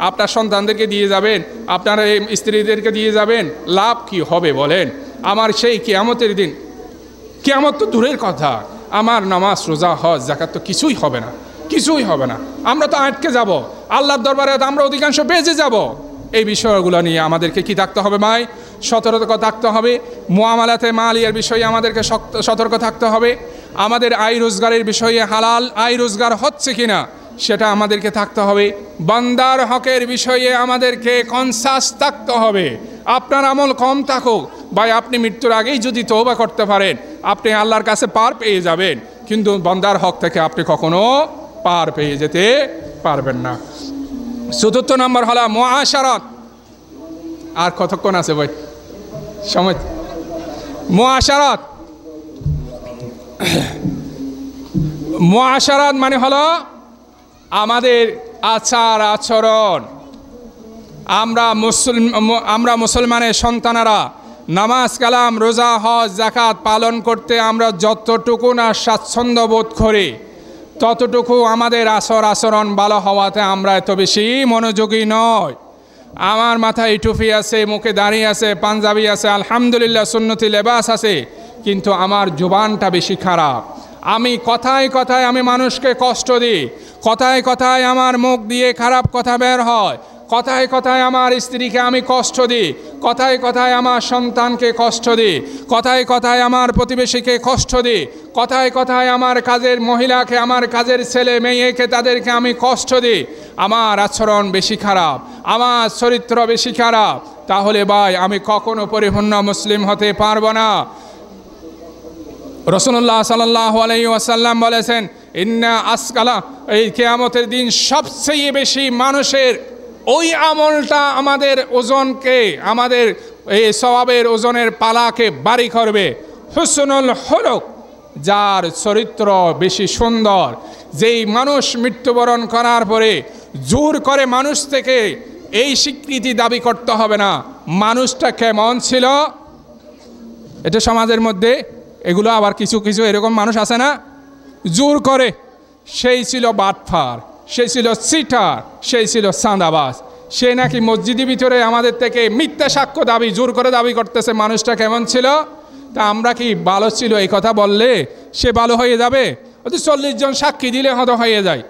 আপনার সন্তানদেরকে দিয়ে যাবেন, আপনার এই স্ত্রীদেরকে দিয়ে যাবেন, লাভ কি হবে বলেন? আমার সেই কিয়ামতের দিন, কিয়ামত তো দূরের কথা, আমার নামাজ রোজা হজ যাকাত তো কিছুই হবে না, কিছুই হবে না। আমরা তো আটকে যাব, আল্লাহর দরবারে আমরা অধিকাংশ বেঁচে যাব। এই বিষয়গুলো নিয়ে আমাদেরকে কি থাকতে হবে ভাই? সতর্ক থাকতে হবে। মুআমালাতে মালিয়ার বিষয়ে আমাদেরকে সতর্ক থাকতে হবে। আমাদের আয় রোজগারের বিষয়ে হালাল আয় রোজগার হচ্ছে কিনা সেটা আমাদেরকে থাকতে হবে। বান্দার হকের বিষয়ে আমাদেরকে কনসাস থাকতে হবে। আপনার আমল কম থাকুক ভাই, আপনি মৃত্যুর আগেই যদি তওবা করতে পারেন আপনি আল্লাহর কাছে পার পেয়ে যাবেন, কিন্তু বান্দার হক থেকে আপনি কখনো পার পেয়ে যেতে পারবেন না। চতুর্থ নম্বর হলো মুআশারাত। আর কতক্ষণ আছে ভাই সময়? মুআশারাত, মুআশারাত মানে হলো আমাদের আচার আচরণ। আমরা মুসলমানের সন্তানেরা নামাজ কালাম রোজা হজ যাকাত পালন করতে আমরা যতটুকু না স্বাচ্ছন্দ্য বোধ করি, ততটুকু আমাদের আচরণ ভালো হওয়াতে আমরা এত বেশি মনোযোগী নয়। আমার মাথায় টুপি আছে, মুখে দাড়ি আছে, পাঞ্জাবি আছে, আলহামদুলিল্লাহ সুন্নতি লেবাস আছে, কিন্তু আমার জুবানটা বেশি খারাপ। আমি কথায় কথায় আমি মানুষকে কষ্ট দিই, কথায় কথায় আমার মুখ দিয়ে খারাপ কথা বের হয়, কথায় কথায় আমার স্ত্রীকে আমি কষ্ট দিই, কথায় কথায় আমার সন্তানকে কষ্ট দিই, কথায় কথায় আমার প্রতিবেশীকে কষ্ট দিই, কথায় কথায় আমার কাজের মহিলাকে, আমার কাজের ছেলে মেয়েকে তাদেরকে আমি কষ্ট দিই। আমার আচরণ বেশি খারাপ, আমার চরিত্র বেশি খারাপ, তাহলে ভাই আমি কখনো পরিপূর্ণ মুসলিম হতে পারবো না। রাসূলুল্লাহ সাল্লাল্লাহু আলাইহি ওয়াসাল্লাম বলেছেন, ইন্না আসকালা, এই কিয়ামতের দিন সবচেয়ে বেশি মানুষের ওই আমলটা আমাদের ওজনকে, আমাদের এই সওয়াবের ওজনের পালাকে ভারী করবে। হুসনুল খুলুক, যার চরিত্র বেশি সুন্দর, যেই মানুষ মৃত্যুবরণ করার পরে জোর করে মানুষ থেকে এই স্বীকৃতি দাবি করতে হবে না মানুষটা কেমন ছিল। এটা সমাজের মধ্যে এগুলো আবার কিছু কিছু এরকম মানুষ আছে না, জোর করে সেই ছিল বাটফার, সেই ছিল চিটার, সেই ছিল চাঁদাবাজ, সে নাকি মসজিদের ভিতরে আমাদের থেকে মিথ্যা সাক্ষ্য দাবি জোর করে দাবি করতেছে মানুষটা কেমন ছিল। তা আমরা কি ভালো ছিল এই কথা বললে সে ভালো হয়ে যাবে? অতি 40 জন সাক্ষী দিলে হয়তো হয়ে যায়।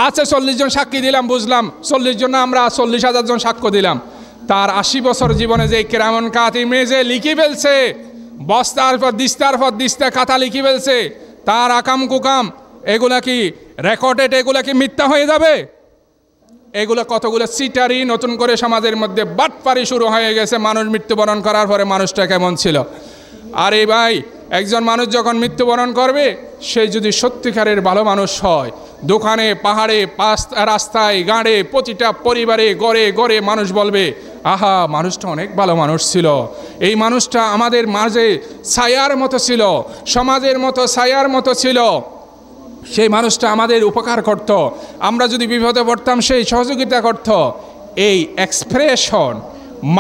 আচ্ছা 40 জন সাক্ষী দিলাম, বুঝলাম 40 জন না, আমরা 40,000 জন সাক্ষ্য দিলাম। তার 80 বছর জীবনে যে কিরামান কাতিমে যে লিখে ফেলছে, বস্তার পর দিস্তা খাতা লিখে ফেলছে, তার আকাম কুকাম এগুলা কি রেকর্ডেড, এগুলা কি মিথ্যা হয়ে যাবে? এগুলো কতগুলো সিটারি নতুন করে সমাজের মধ্যে বাটপারি শুরু হয়ে গেছে। মানুষ মৃত্যুবরণ করার পরে মানুষটা কেমন ছিল। আরে ভাই, একজন মানুষ যখন মৃত্যুবরণ করবে, সে যদি সত্যিকারের ভালো মানুষ হয়, দোকানে পাহাড়ে রাস্তায় গাড়ে প্রতিটা পরিবারে গড়ে গড়ে মানুষ বলবে, আহা মানুষটা অনেক ভালো মানুষ ছিল, এই মানুষটা আমাদের মাঝে ছায়ার মতো ছিল, সমাজের মতো ছায়ার মতো ছিল, সেই মানুষটা আমাদের উপকার করত, আমরা যদি বিপদে পড়তাম সেই সহযোগিতা করত। এই এক্সপ্রেশন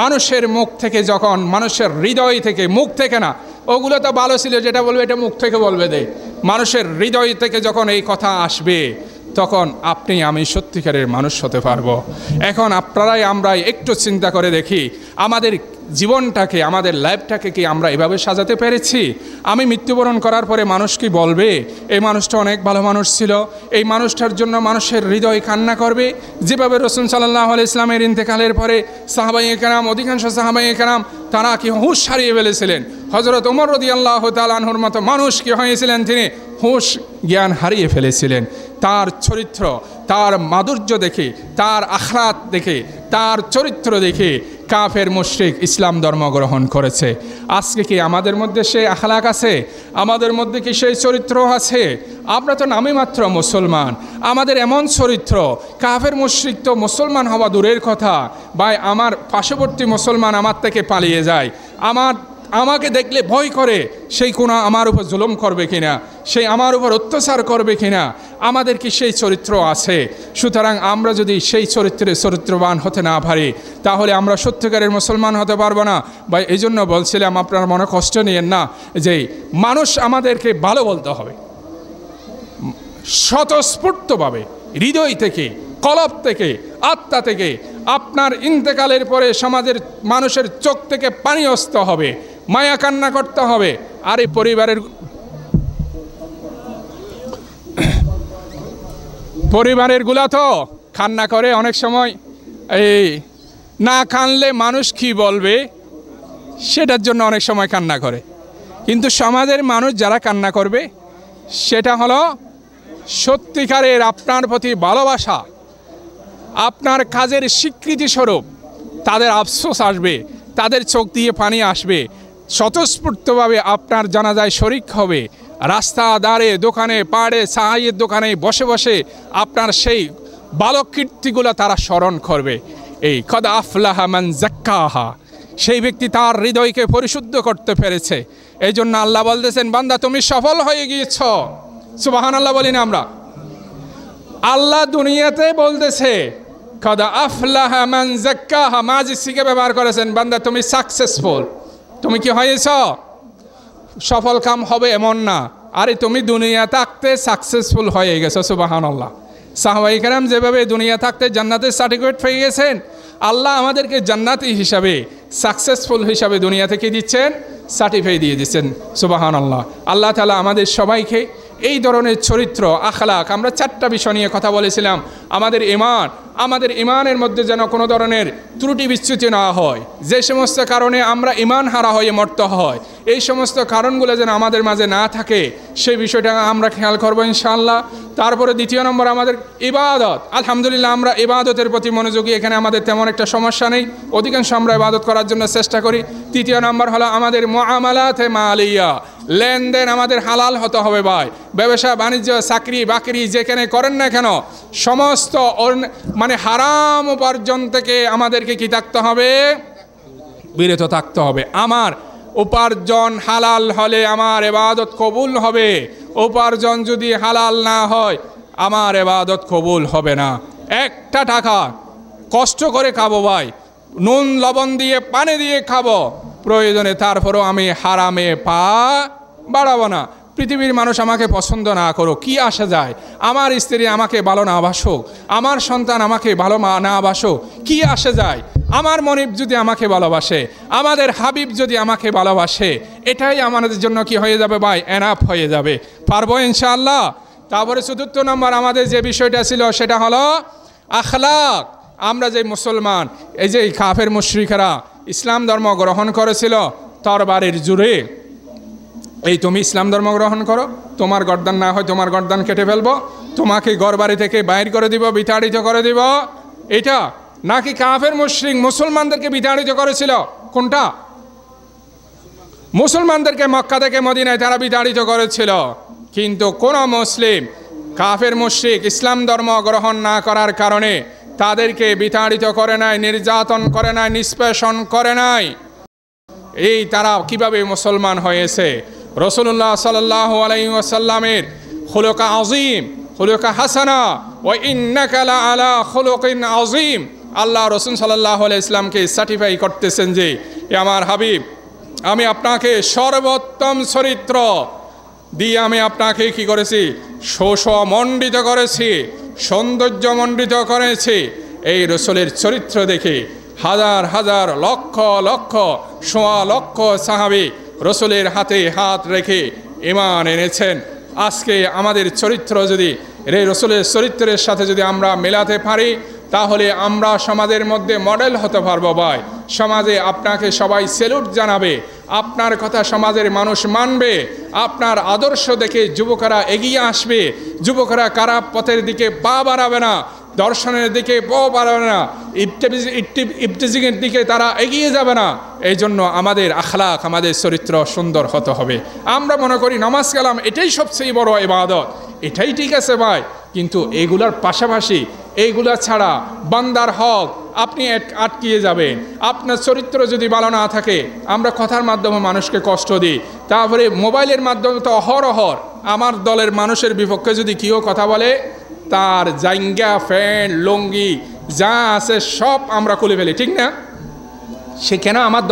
মানুষের মুখ থেকে যখন, মানুষের হৃদয় থেকে, মুখ থেকে না, ওগুলো তো ভালো ছিল যেটা বলবে এটা মুখ থেকে বলবে দে, মানুষের হৃদয় থেকে যখন এই কথা আসবে, তখন আপনি আমি সত্যিকারের মানুষ হতে পারবো। এখন আপনারাই আমরাই একটু চিন্তা করে দেখি, আমাদের জীবনটাকে, আমাদের লাইফটাকে কি আমরা এভাবে সাজাতে পেরেছি? আমি মৃত্যুবরণ করার পরে মানুষ কি বলবে এই মানুষটা অনেক ভালো মানুষ ছিল, এই মানুষটার জন্য মানুষের হৃদয় কান্না করবে? যেভাবে রাসূল সাল্লাল্লাহু আলাইহি ইসলামের ইন্তেকালের পরে সাহাবায়ে কেরাম, অধিকাংশ সাহাবায়ে কেরাম তারা কি হুঁশ হারিয়ে ফেলেছিলেন। হযরত ওমর রাদিয়াল্লাহু তাআলা আনহুর মতো মানুষ কি হয়েছিলেন, তিনি হুঁশ জ্ঞান হারিয়ে ফেলেছিলেন। তার চরিত্র, তার মাধুর্য দেখে, তার আখলাক দেখে, তার চরিত্র দেখে কাফের মুশরিক ইসলাম ধর্ম গ্রহণ করেছে। আজকে কি আমাদের মধ্যে সেই আখলাক আছে? আমাদের মধ্যে কি সেই চরিত্র আছে? আমরা তো নামে মাত্র মুসলমান, আমাদের এমন চরিত্র, কাফের মুশরিক তো মুসলমান হওয়া দূরের কথা, ভাই আমার পার্শ্ববর্তী মুসলমান আমার থেকে পালিয়ে যায়, আমাকে দেখলে ভয় করে, সেই কোনো আমার উপর জুলুম করবে কিনা, সেই আমার উপর অত্যাচার করবে কিনা, আমাদের কি সেই চরিত্র আছে? সুতরাং আমরা যদি সেই চরিত্রবান হতে না পারি, তাহলে আমরা সত্যিকারের মুসলমান হতে পারবো না। বা এই জন্য বলছিলাম, আপনার মনে কষ্ট নিয়েন না, যে মানুষ আমাদেরকে ভালো বলতে হবে, স্বতঃস্ফূর্তভাবে, হৃদয় থেকে, কলব থেকে, আত্মা থেকে। আপনার ইন্তেকালের পরে সমাজের মানুষের চোখ থেকে পানি আসতে হবে, মায়া কান্না করতে হবে। আর এই পরিবারের গুলা তো কান্না করে অনেক সময়, এই না কানলে মানুষ কি বলবে সেটার জন্য অনেক সময় কান্না করে। কিন্তু সমাজের মানুষ যারা কান্না করবে, সেটা হলো সত্যিকারের আপনার প্রতি ভালোবাসা, আপনার কাজের স্বীকৃতি স্বরূপ তাদের আফসোস আসবে, তাদের চোখ দিয়ে পানি আসবে, স্বতঃস্ফূর্তভাবে আপনার জানাজায় শরিক হবে, রাস্তা দাঁড়ে, দোকানে পাড়ে, চায়ের দোকানে বসে বসে আপনার সেই ভালো কীর্তিগুলো তারা স্মরণ করবে। এই কদ আফলাহা মান যাক্কাহা, সেই ব্যক্তি তার হৃদয়কে পরিশুদ্ধ করতে পেরেছে। এই জন্য আল্লাহ বলতেছেন, বান্দা তুমি সফল হয়ে গিয়েছ। সুবহানাল্লাহ বলি না আমরা? আল্লাহ দুনিয়াতে বলতেছে কদ আফলাহা মান যাক্কাহা, মাজি সিকে ব্যবহার করেছেন, বান্দা তুমি সাকসেসফুল, তুমি কি হয়েছ? সফল কাম হবে এমন না, আরে তুমি দুনিয়া থাকতে সাকসেসফুল হয়ে গেছো। সুবহানাল্লাহ। সাহাবায়ে কেরাম যেভাবে দুনিয়া থাকতে জান্নাতের সার্টিফিকেট পেয়ে গেছেন, আল্লাহ আমাদেরকে জান্নাতি হিসাবে, সাকসেসফুল হিসাবে দুনিয়া থেকে দিচ্ছেন, সার্টিফাই দিয়ে দিচ্ছেন। সুবহানাল্লাহ। আল্লাহ তাআলা আমাদের সবাইকে এই ধরনের চরিত্র, আখলাক, আমরা 4টা বিষয় নিয়ে কথা বলেছিলাম। আমাদের ইমানের মধ্যে যেন কোনো ধরনের ত্রুটি বিচ্যুতি না হয়, যে সমস্ত কারণে আমরা ইমান হারা হয়ে মরতে হয়, এই সমস্ত কারণগুলো যেন আমাদের মাঝে না থাকে সেই বিষয়টা আমরা খেয়াল করবো ইনশাআল্লাহ। তারপরে দ্বিতীয় নম্বর আমাদের ইবাদত। আলহামদুলিল্লাহ আমরা ইবাদতের প্রতি মনোযোগী, এখানে আমাদের তেমন একটা সমস্যা নেই, অধিকাংশ আমরা ইবাদত করার জন্য চেষ্টা করি। তৃতীয় নম্বর হলো আমাদের মুআমালাতে মালিয়া, লেনদেন আমাদের হালাল হতে হবে ভাই। ব্যবসা বাণিজ্য চাকরি বাকরি যেখানে করেন না কেন সমস্ত মানে হারাম উপার্জন থেকে আমাদেরকে কি থাকতে হবে? বিরত থাকতে হবে। আমার উপার্জন হালাল হলে আমার ইবাদত কবুল হবে, উপার্জন যদি হালাল না হয় আমার ইবাদত কবুল হবে না। একটা টাকা কষ্ট করে খাবো ভাই, নুন লবণ দিয়ে পানি দিয়ে খাবো প্রয়োজনে, তারপরও আমি হারামে পা বাড়াবো না। পৃথিবীর মানুষ আমাকে পছন্দ না করো কি আসা যায়, আমার স্ত্রী আমাকে ভালো না বাসুক, আমার সন্তান আমাকে ভালো না বাসুক কি আসে যায়, আমার মনিব যদি আমাকে ভালোবাসে, আমাদের হাবিব যদি আমাকে ভালোবাসে, এটাই আমাদের জন্য কি হয়ে যাবে ভাই? এনাফ হয়ে যাবে। পারবো ইনশাআল্লাহ। তারপরে চতুর্থ নম্বর আমাদের যে বিষয়টা ছিল সেটা হলো আখলাক। আমরা যে মুসলমান, এই যে কাফের মুশরিকরা ইসলাম ধর্ম গ্রহণ করেছিল তরবারির জোরে, এই তুমি ইসলাম ধর্ম গ্রহণ করো, তোমার গর্দান না হয় তোমার গর্দান কেটে ফেলবো, তোমাকে ঘরবাড়ি থেকে বাইর করে দিব, বিতাড়িত করে দিব, এটা নাকি কাফের মুশরিক মুসলমানদেরকে বিতাড়িত করেছিল? কোনটা? মুসলমানদেরকে মক্কা থেকে মদিনায় তারা বিতাড়িত করেছিল। কিন্তু কোন মুসলিম কাফের মুশরিক ইসলাম ধর্ম গ্রহণ না করার কারণে তাদেরকে বিতাড়িত করে নাই, নির্যাতন করে নাই, নিষ্পেষণ করে নাই। এই তারা কিভাবে মুসলমান হয়েছে? রাসূলুল্লাহ সাল্লাল্লাহু আলাইহি ওয়াসাল্লামের খুলুকা আযীম, খুলুকা হাসানা, ওয়া ইন্নাকা লাআলা খুলুকিন আযীম। আল্লাহ রাসূল সাল্লাল্লাহু আলাইহি ইসলামকে সার্টিফাই করতেছেন যে আমার হাবিব, আমি আপনাকে সর্বোত্তম চরিত্র দিয়ে আমি আপনাকে কি করেছি? সুশমণ্ডিত করেছি, সৌন্দর্যমণ্ডিত করেছি। এই রাসূলের চরিত্র দেখে হাজার হাজার লক্ষ লক্ষ সোয়া লক্ষ সাহাবী রাসূলের হাতে হাত রেখে ঈমান এনেছেন। আজকে আমাদের চরিত্র যদি এই রাসূলের চরিত্রের সাথে যদি আমরা মেলাতে পারি তাহলে আমরা সমাজের মধ্যে মডেল হতে পারবো ভাই। সমাজে আপনাকে সবাই স্যালুট জানাবে, আপনার কথা সমাজের মানুষ মানবে, আপনার আদর্শ দেখে যুবকরা এগিয়ে আসবে। যুবকরা খারাপ পথের দিকে পা বাড়াবে না, দর্শনের দিকে পা বাড়াবে না, ইবতিজিংয়ের দিকে তারা এগিয়ে যাবে না। এই জন্য আমাদের আখলাক, আমাদের চরিত্র সুন্দর হতে হবে। আমরা মনে করি নামাজ কালাম এটাই সবচেয়ে বড় ইবাদত, এটাই ঠিক আছে ভাই, কিন্তু এগুলার পাশাপাশি এইগুলা ছাড়া বান্দার হক আপনি আটকিয়ে যাবেন। আপনার চরিত্র যদি ভালো না থাকে, আমরা কথার মাধ্যমে মানুষকে কষ্ট দিই, তারপরে মোবাইলের মাধ্যমে তো অহরহর আমার দলের মানুষের বিপক্ষে যদি কেউ কথা বলে তার জাঙ্গা ফ্যান লুঙ্গি যা আছে সব আমরা খুলে ফেলি, ঠিক না? সে কেন আমার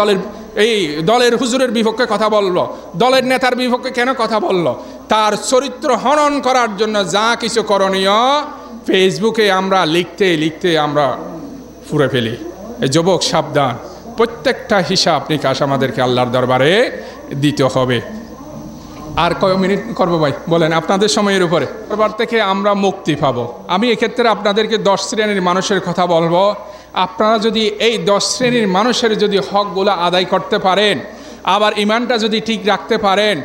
দলের হুজুরের বিপক্ষে কথা বলল, দলের নেতার বিপক্ষে কেন কথা বলল? তার চরিত্র হনন করার জন্য যা কিছু করণীয় ফেসবুকে আমরা লিখতে লিখতে আমরা ফুরে ফেলি। এই যুবক সাবধান, প্রত্যেকটা হিসাব নিকাশ আমাদেরকে আল্লাহর দরবারে দিতে হবে। আর কয় মিনিট করবো ভাই বলেন আপনাদের সময়ের উপরে? দরবার থেকে আমরা মুক্তি পাবো। আমি এক্ষেত্রে আপনাদেরকে 10 শ্রেণীর মানুষের কথা বলবো। আপনারা যদি এই 10 শ্রেণীর মানুষের যদি হকগুলো আদায় করতে পারেন, আবার ইমানটা যদি ঠিক রাখতে পারেন,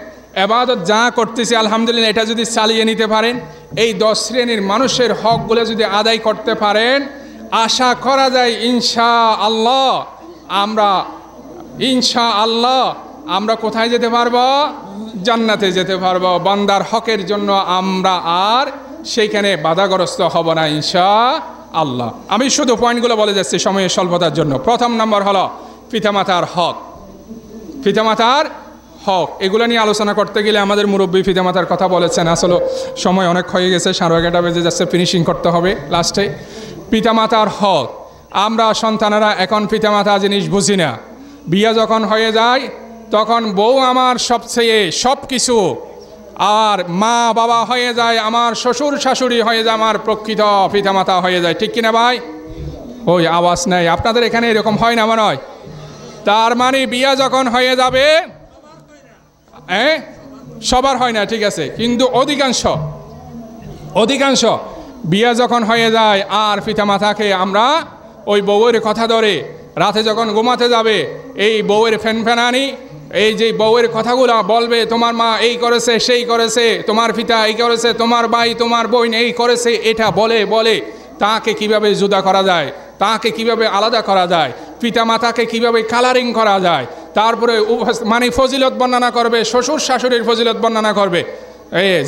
ইবাদত যা করতেছি আলহামদুলিল্লাহ এটা যদি চালিয়ে নিতে পারেন, এই 10 শ্রেণীর মানুষের হকগুলো যদি আদায় করতে পারেন, আশা করা যায় ইনশাআল্লাহ আমরা কোথায় যেতে পারবো? জান্নাতে যেতে পারবো। বান্দার হকের জন্য আমরা আর সেইখানে বাধাগ্রস্ত হব না ইনশাআল্লাহ। আমি শুধু পয়েন্টগুলো বলে যাচ্ছি সময়ের স্বল্পতার জন্য। প্রথম নম্বর হলো পিতামাতার হক। পিতামাতার হক এগুলো নিয়ে আলোচনা করতে গেলে আমাদের মুরব্বী পিতামাতার কথা বলেছেন, আসলে সময় অনেক হয়ে গেছে, 11:30 বেজে যাচ্ছে, ফিনিশিং করতে হবে লাস্টে। পিতামাতার হক, আমরা সন্তানেরা এখন পিতামাতা জিনিস বুঝি না। বিয়ে যখন হয়ে যায় তখন বউ আমার সবচেয়ে সব কিছু, আর মা বাবা হয়ে যায় আমার শ্বশুর শাশুড়ি হয়ে যায় আমার প্রকৃত পিতামাতা হয়ে যায়, ঠিক কিনা ভাই? ওই আওয়াজ নেই আপনাদের এখানে, এরকম হয় না মনে হয়? তার মানে বিয়ে যখন হয়ে যাবে, সবার হয় না ঠিক আছে, কিন্তু অধিকাংশ বিয়ে যখন হয়ে যায় আর পিতামাতাকে আমরা ওই বউয়ের কথা ধরে রাতে যখন ঘুমাতে যাবে এই বউয়ের ফ্যানফ্যানানি, এই যে বউয়ের কথাগুলো বলবে, তোমার মা এই করেছে সেই করেছে, তোমার পিতা এই করেছে, তোমার ভাই তোমার বোন এই করেছে, এটা বলে বলে তাকে কিভাবে জুদা করা যায়, তাকে কিভাবে আলাদা করা যায়, পিতা মাতাকে কিভাবে কালারিং করা যায়, তারপরে মানে ফজিলত বর্ণনা করবে, শ্বশুর শাশুড়ির ফজিলত বর্ণনা করবে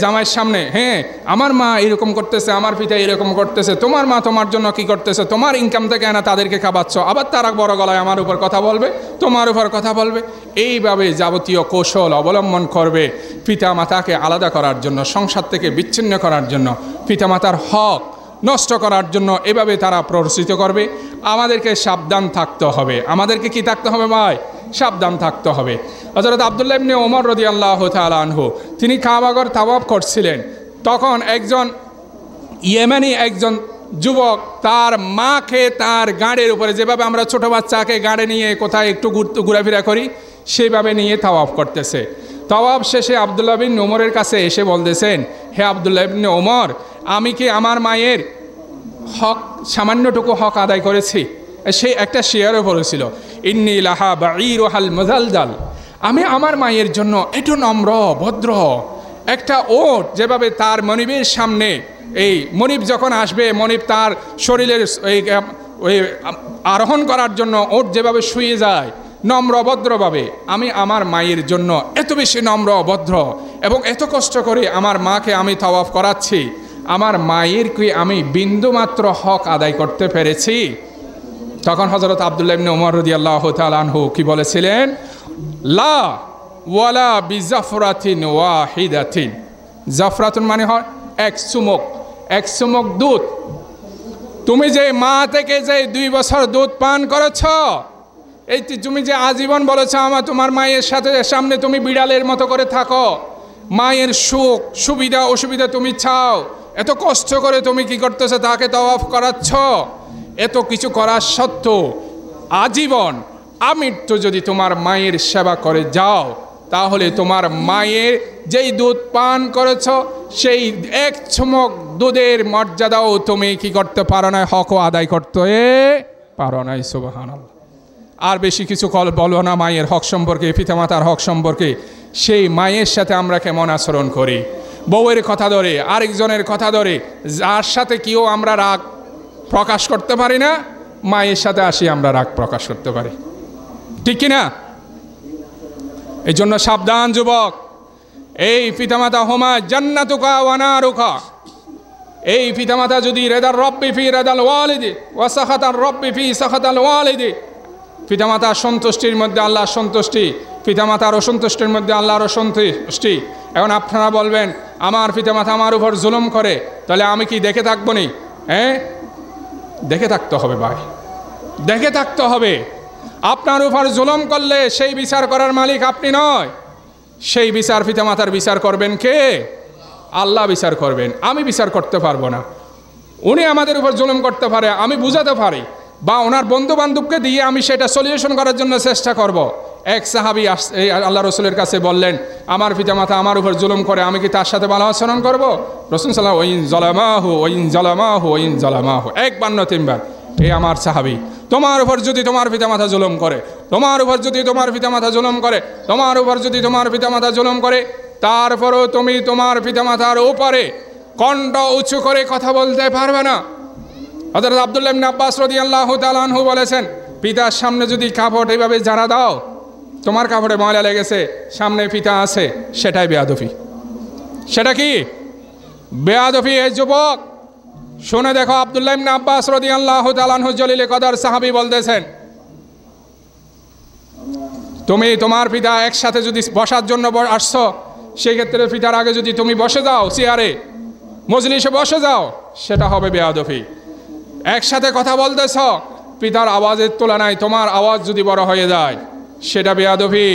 জামাইয়ের সামনে। হ্যাঁ, আমার মা এরকম করতেছে, আমার পিতা এরকম করতেছে, তোমার মা তোমার জন্য কি করতেছে, তোমার ইনকাম থেকে না তাদেরকে খাওয়াচ্ছ, আবার তারা বড় গলায় আমার উপর কথা বলবে, তোমার উপর কথা বলবে। এইভাবে যাবতীয় কৌশল অবলম্বন করবে পিতা মাতাকে আলাদা করার জন্য, সংসার থেকে বিচ্ছিন্ন করার জন্য, পিতা মাতার হক নষ্ট করার জন্য এভাবে তারা প্ররোচিত করবে। আমাদেরকে সাবধান থাকতে হবে। আমাদেরকে কি থাকতে হবে ভাই? সাবধান থাকতে হবে। হযরত আব্দুল্লাহ ইবনে ওমর রাদিয়াল্লাহু তাআলা আনহু তিনি কাবাগর তাওয়াফ করছিলেন। তখন একজন ইয়েমেনি একজন যুবক তার মাকে তার গাড়ির উপরে, যেভাবে আমরা ছোট বাচ্চাকে গাড়ি নিয়ে কোথায় একটু ঘোরাফেরা করি সেইভাবে নিয়ে তাওয়াফ করতেছে। তাওয়াফ শেষে আব্দুল্লাহ বিন ওমরের কাছে এসে বলতেছেন, হে আব্দুল্লাহ ইবনে ওমর, আমি কি আমার মায়ের হক সামান্যটুকু হক আদায় করেছি? সে একটা শেয়ারও বলেছিল, ইন্নী লাহা বাঈরুহাল মুযালজাল, আমি আমার মায়ের জন্য একটু নম্র ভদ্র একটা ওট, যেভাবে তার মনিবের সামনে এই মনিব যখন আসবে, মনিব তার শরীরের ওই আরোহণ করার জন্য ওট যেভাবে শুয়ে যায় নম্র ভদ্রভাবে, আমি আমার মায়ের জন্য এত বেশি নম্র ভদ্র এবং এত কষ্ট করে আমার মাকে আমি তাওয়াফ করাচ্ছি, আমার মায়ের কি আমি বিন্দুমাত্র হক আদায় করতে পেরেছি? তখন হযরত আব্দুল্লাহ ইবনে ওমর রাদিয়াল্লাহু তাআলা আনহু কি বলেছিলেন? লা ওয়ালা বিজাফরাতিন ওয়াহিদাতিন। জাফরাতুন মানে হয় এক চুমুক দুধ। তুমি যে মা থেকে যে 2 বছর দুধ পান করেছ, এই তুমি যে আজীবন বলেছ আমার তোমার মায়ের সামনে তুমি বিড়ালের মতো করে থাকো, মায়ের সুখ সুবিধা অসুবিধা তুমি চাও, এত কষ্ট করে তুমি কি করতেছো, তাকে তাওয়াফ করাচ্ছ, এত কিছু করার সত্ত্বেও আজীবন আমৃত্যু যদি তোমার মায়ের সেবা করে যাও, তাহলে তোমার মায়ের যেই দুধ পান করেছ সেই এক চুমুক দুধের মর্যাদাও তুমি কি করতে পারো না, হকও আদায় করতে পারো না। সুবহানাল্লাহ। আর বেশি কিছু বলো না মায়ের হক সম্পর্কে, পিতামাতার হক সম্পর্কে। সেই মায়ের সাথে আমরা কেমন আচরণ করি, বউয়ের কথা ধরে, আরেকজনের কথা ধরে, যার সাথে কেউ আমরা রাগ প্রকাশ করতে পারি না, মায়ের সাথে আসি আমরা রাগ প্রকাশ করতে পারি, ঠিক কিনা? এই জন্য সাবধান যুবক। এই পিতামাতা হুমা জান্নাতুকা ওয়া নারুকা, এই পিতামাতা যদি রেদার রব্বি ফি রেদাল ওয়ালিদি ওয়া সাখাতার রব্বি ফি সাখাতাল ওয়ালিদি, পিতামাতার সন্তুষ্টির মধ্যে আল্লাহর সন্তুষ্টি, পিতামাতার অসন্তুষ্টির মধ্যে আল্লাহর অসন্তুষ্টি। এখন আপনারা বলবেন আমার পিতামাতা আমার উপর জুলুম করে, তাহলে আমি কি দেখে থাকবো নি? হ্যাঁ, দেখে থাকতে হবে ভাই, দেখে থাকতে হবে। আপনার উপর জুলুম করলে সেই বিচার করার মালিক আপনি নয়, সেই বিচার পিতামাতার বিচার করবেন কে? আল্লাহ বিচার করবেন, আমি বিচার করতে পারবো না। উনি আমাদের উপর জুলুম করতে পারে, আমি বুঝাতে পারি, বা ওনার বন্ধু বান্ধবকে দিয়ে আমি সেটা সলিউশন করার জন্য চেষ্টা করব। এক সাহাবী আল্লাহ রসুলের কাছে বললেন, আমার পিতামাতা আমার উপর জুলুম করে, আমি কি তার সাথে ভালো আচরণ করবো? রাসূল সাল্লাল্লাহু আলাইহি ওয়াসাল্লাম জালামাহু 1 বার এই আমার সাহাবী, তোমার উপর যদি তোমার পিতামাতা জুলুম করে, তোমার উপর যদি তোমার পিতামাতা জুলুম করে, তোমার উপর যদি তোমার পিতামাতা জুলুম করে, তারপরও তুমি তোমার পিতামাতার উপরে কণ্ঠ উঁচু করে কথা বলতে পারবে না। হযরত আব্দুল্লাহ ইবনে আব্বাস রাদিয়াল্লাহু তাআলা আনহু বলেছেন, পিতার সামনে যদি কাপড় এইভাবে ঝাড়া দাও, তোমার কাপড়ে ময়লা লেগেছে, সামনে পিতা আছে, সেটাই বেয়াদবি। সেটা কি বেয়াদবি? এই যুবক শুনে দেখো, আব্দুল্লাহ ইবনে আব্বাস রাদিয়াল্লাহু তাআলা আনহু জলিলে কদর সাহাবী বলতেছেন, তুমি তোমার পিতা একসাথে যদি বসার জন্য আসছো, সেই ক্ষেত্রে পিতার আগে যদি তুমি বসে যাও, চেয়ারে মজলিসে বসে যাও, সেটা হবে বেয়াদবি। একসাথে কথা বলতেছ, পিতার আওয়াজের তুলনায় তোমার আওয়াজ যদি বড় হয়ে যায়, সেটা বেয়াদবি।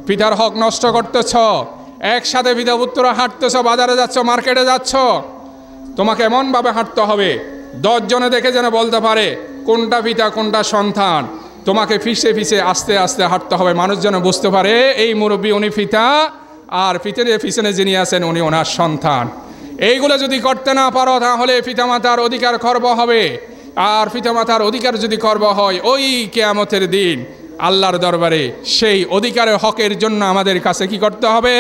পিতার হক নষ্ট করতেছ। একসাথে পিতা পুত্র হাঁটতেছ, বাজারে যাচ্ছ, মার্কেটে যাচ্ছ, তোমাকে এমনভাবে হাঁটতে হবে 10 জনে দেখে যেন বলতে পারে কোনটা পিতা কোনটা সন্তান। তোমাকে ফিসে ফিসে আস্তে আস্তে হাঁটতে হবে, মানুষ যেন বুঝতে পারে এই মুরব্বী উনি পিতা, আর পিতার পিছনে যিনি আছেন উনি ওনার সন্তান। এইগুলো যদি করতে না পারো, তাহলে পিতামাতার অধিকার খর্ব হবে। আর পিতামাতার অধিকার যদি খর্ব হয়, ওই কিয়ামতের দিন আল্লাহর দরবারে সেই অধিকারের হকের জন্য আমাদের কাছে কি করতে হবে?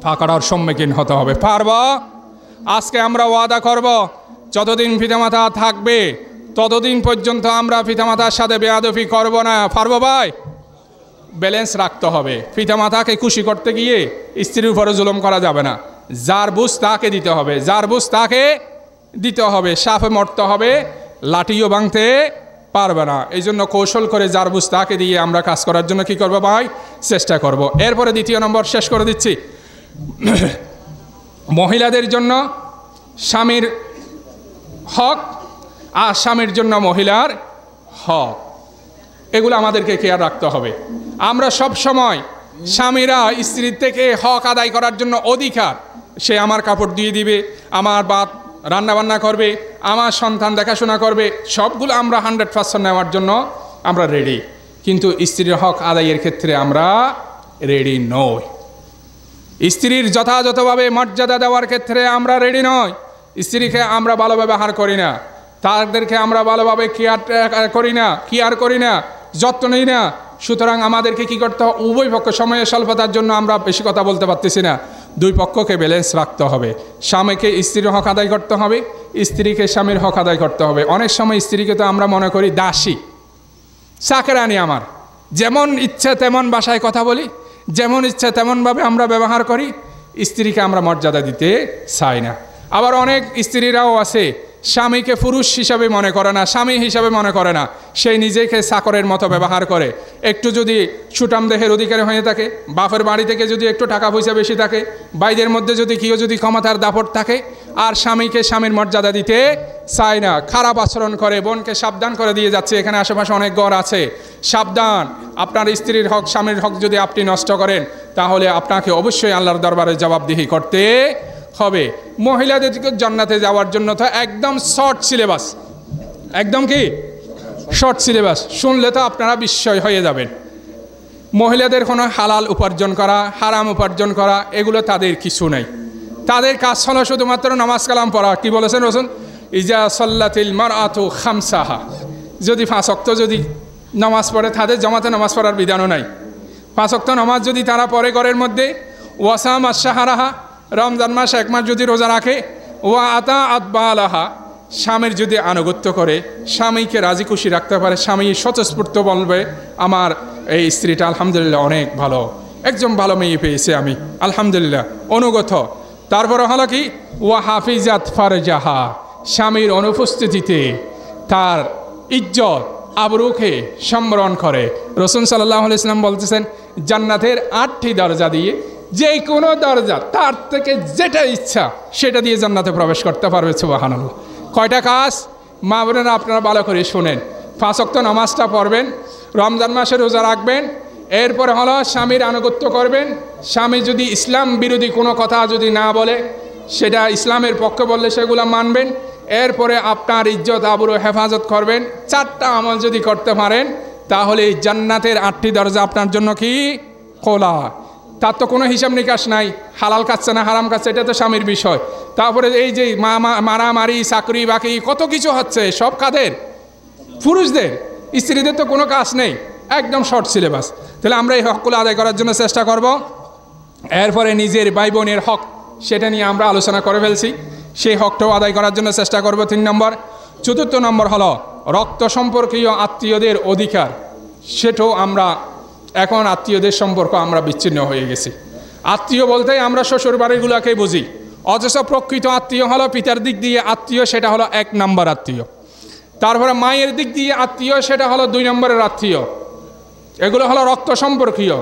ফাঁকড়ার সম্মুখীন হতে হবে। পারবো? আজকে আমরা ওয়াদা করব, যতদিন পিতামাতা থাকবে ততদিন পর্যন্ত আমরা পিতামাতার সাথে বেয়াদবি করব না। পারবো ভাই? ব্যালেন্স রাখতে হবে। পিতামাতাকে খুশি করতে গিয়ে স্ত্রীর উপরে জুলুম করা যাবে না। যার বুঝ তাকে দিতে হবে, যার বুঝ তাকে দিতে হবে। সাপে মরতে হবে, লাঠিও ভাঙতে পারবে না। এই জন্য কৌশল করে যার বুঝ তাকে দিয়ে আমরা কাজ করার জন্য কি করবো ভাই? চেষ্টা করব। এরপরে দ্বিতীয় নম্বর শেষ করে দিচ্ছি। মহিলাদের জন্য স্বামীর হক আর স্বামীর জন্য মহিলার হক, এগুলো আমাদেরকে খেয়াল রাখতে হবে। আমরা সব সময় স্বামীরা স্ত্রীর থেকে হক আদায় করার জন্য অধিকার, সে আমার কাপড় দিয়ে দিবে, আমার ভাত রান্নাবান্না করবে, আমার সন্তান দেখাশোনা করবে, সবগুলো আমরা 100% নেওয়ার জন্য আমরা রেডি। কিন্তু স্ত্রীর হক আদায়ের ক্ষেত্রে আমরা রেডি নই। স্ত্রীর যথাযথভাবে মর্যাদা দেওয়ার ক্ষেত্রে আমরা রেডি নই। স্ত্রীকে আমরা ভালো ব্যবহার করি না, তাদেরকে আমরা ভালোভাবে কেয়ার করি না, যত্ন নিই না। সুতরাং আমাদেরকে কি করতে হবে? উভয় পক্ষ, সময়ের স্বল্পতার জন্য আমরা বেশি কথা বলতে পারতেছি না, দুই পক্ষকে ব্যালেন্স রাখতে হবে। স্বামীকে স্ত্রীর হক আদায় করতে হবে, স্ত্রীকে স্বামীর হক আদায় করতে হবে। অনেক সময় স্ত্রীকে তো আমরা মনে করি দাসী, চাকরানি, আমার যেমন ইচ্ছা তেমন ভাষায় কথা বলি, যেমন ইচ্ছা তেমনভাবে আমরা ব্যবহার করি। স্ত্রীকে আমরা মর্যাদা দিতে চাই না। আবার অনেক স্ত্রীরাও আছে স্বামীকে পুরুষ হিসাবে মনে করে না, স্বামী হিসাবে মনে করে না, সেই নিজেকে চাকরের মতো ব্যবহার করে। একটু যদি সুটাম দেহের অধিকারী হয়ে থাকে, বাপের বাড়ি থেকে যদি একটু টাকা পয়সা বেশি থাকে, ভাইদের মধ্যে যদি কেউ যদি ক্ষমতার দাপট থাকে, আর স্বামীকে স্বামীর মর্যাদা দিতে চায় না, খারাপ আচরণ করে। বোনকে সাবধান করে দিয়ে যাচ্ছে, এখানে আশেপাশে অনেক ঘর আছে, সাবধান। আপনার স্ত্রীর হক, স্বামীর হক যদি আপনি নষ্ট করেন, তাহলে আপনাকে অবশ্যই আল্লাহর দরবারে জবাবদিহি করতে হবে। মহিলাদেরকে জান্নাতে যাওয়ার জন্য তো একদম শর্ট সিলেবাস, একদম কি শর্ট সিলেবাস। শুনলে তো আপনারা বিস্ময় হয়ে যাবেন। মহিলাদের কোনো হালাল উপার্জন করা, হারাম উপার্জন করা, এগুলো তাদের কিছু নেই। তাদের কাজ হলো শুধুমাত্র নামাজ কালাম পড়া। কি বলেছেন রসুল? ইজা সাল্লাতিল মারআতু খামসাহা, যদি 5 ওয়াক্ত যদি নামাজ পড়ে, তাদের জামাতে নামাজ পড়ার বিধানও নাই। 5 ওয়াক্ত নামাজ যদি তারা পড়ে ঘরের মধ্যে, ওয়াসাম আশাহারাহা, রমজান মাস 1 মাস যদি রোজা রাখে, ওয়া আতা আতবালাহা, স্বামীর যদি আনুগত্য করে, স্বামীকে রাজি খুশি রাখতে পারে, স্বামী স্বতঃস্ফূর্ত বলবে আমার এই স্ত্রীটা আলহামদুলিল্লাহ অনেক ভালো, একজন ভালো মেয়ে পেয়েছে আমি, আলহামদুলিল্লাহ, অনুগত। তারপরে হলো কি? ওয়া হাফিজাত ফারজাহা, স্বামীর অনুপস্থিতিতে তার ইজ্জত আবরুকে সম্বরণ করে। রাসূল সাল্লাল্লাহু আলাইহি ওয়াসাল্লাম বলতেছেন, জান্নাতের 8টি দরজা দিয়ে যে কোনো দরজা, তার থেকে যেটা ইচ্ছা সেটা দিয়ে জান্নাতে প্রবেশ করতে পারবে। সুবহানাল্লাহ। কয়টা কাজ? মা বোনেরা আপনারা ভালো করে শোনেন। 5 ওয়াক্ত নামাজটা পড়বেন, রমজান মাসে রোজা রাখবেন, এরপরে হলো স্বামীর আনুগত্য করবেন। স্বামী যদি ইসলাম বিরোধী কোনো কথা যদি না বলে, সেটা ইসলামের পক্ষে বললে সেগুলো মানবেন। এরপরে আপনার ইজ্জত আবরু হেফাজত করবেন। 4টা আমল যদি করতে পারেন, তাহলে জান্নাতের 8টি দরজা আপনার জন্য কি খোলা। তার তো কোনো হিসাব নিকাশ নাই, হালাল কাছে না হারাম কাছে, এটা তো স্বামীর বিষয়। তারপরে এই যে মারামারি, চাকরি বাকরি, কত কিছু হচ্ছে, সব কাদের? পুরুষদের। স্ত্রীদের তো কোনো কাজ নেই, একদম শর্ট সিলেবাস। তাহলে আমরা এই হকগুলো আদায় করার জন্য চেষ্টা করব। এরপরে নিজের ভাই বোনের হক, সেটা নিয়ে আমরা আলোচনা করে ফেলছি, সেই হকটাও আদায় করার জন্য চেষ্টা করব। 3 নম্বর। 4র্থ নম্বর হলো রক্ত সম্পর্কীয় আত্মীয়দের অধিকার। সেটাও আমরা এখন আত্মীয়দের সম্পর্ক আমরা বিচ্ছিন্ন হয়ে গেছি। আত্মীয় বলতেই আমরা শ্বশুর বাড়িগুলোকে বুঝি, অথচ প্রকৃত আত্মীয় হলো পিতার দিক দিয়ে আত্মীয়, সেটা হলো 1 নম্বর আত্মীয়। তারপরে মায়ের দিক দিয়ে আত্মীয়, সেটা হলো 2 নম্বরের আত্মীয়। এগুলো হলো রক্ত সম্পর্কীয়।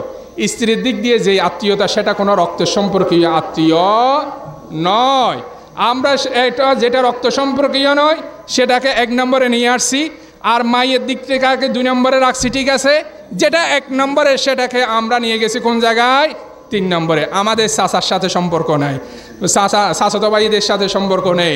স্ত্রীর দিক দিয়ে যে আত্মীয়তা, সেটা কোনো রক্ত সম্পর্কীয় আত্মীয় নয়। আমরা এটা যেটা রক্ত সম্পর্কীয় নয়, সেটাকে 1 নম্বরে নিয়ে আসছি, আর মায়ের দিক থেকে 2 নম্বরে রাখছি। ঠিক আছে, যেটা 1 নম্বরে সেটাকে আমরা নিয়ে গেছি কোন জায়গায়? 3 নম্বরে। আমাদের চাচার সাথে সম্পর্ক নাই, চাচাতো ভাইদের সাথে সম্পর্ক নেই,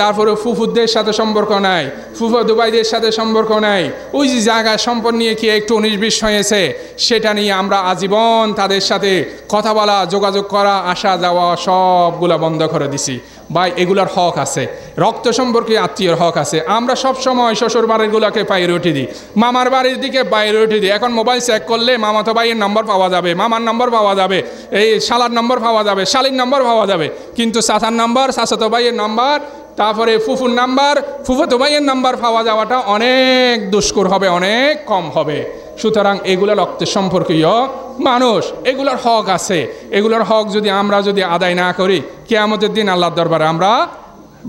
তারপরে ফুফুদের সাথে সম্পর্ক নাই, ফুফাতো ভাইদের সাথে সম্পর্ক নাই। ওই যে জায়গায় সম্পদ নিয়ে কি একটু 19-20 হয়েছে, সেটা নিয়ে আমরা আজীবন তাদের সাথে কথা বলা, যোগাযোগ করা, আসা যাওয়া সবগুলা বন্ধ করে দিছি। ভাই এগুলার হক আছে, রক্ত সম্পর্কে আত্মীয়র হক আছে। আমরা সব সময় শ্বশুর বাড়িগুলোকে প্রায়োরিটি দিই, মামার বাড়ির দিকে প্রায়োরিটি দিই। এখন মোবাইল চেক করলে মামাতো ভাইয়ের নম্বর পাওয়া যাবে, মামার নম্বর পাওয়া যাবে, এই শালার নম্বর পাওয়া যাবে, শালির নম্বর পাওয়া যাবে, কিন্তু চাচার নম্বর, চাচাতো ভাইয়ের নম্বর, তারপরে ফুফুর নাম্বার, ফুফাতো ভাইয়ের নাম্বার পাওয়া যাওয়াটা অনেক দুষ্কর হবে, অনেক কম হবে। সুতরাং এগুলো রক্তের সম্পর্কীয় মানুষ, এগুলোর হক আছে। এগুলোর হক আমরা যদি আদায় না করি, কিয়ামতের দিন আল্লাহর দরবারে আমরা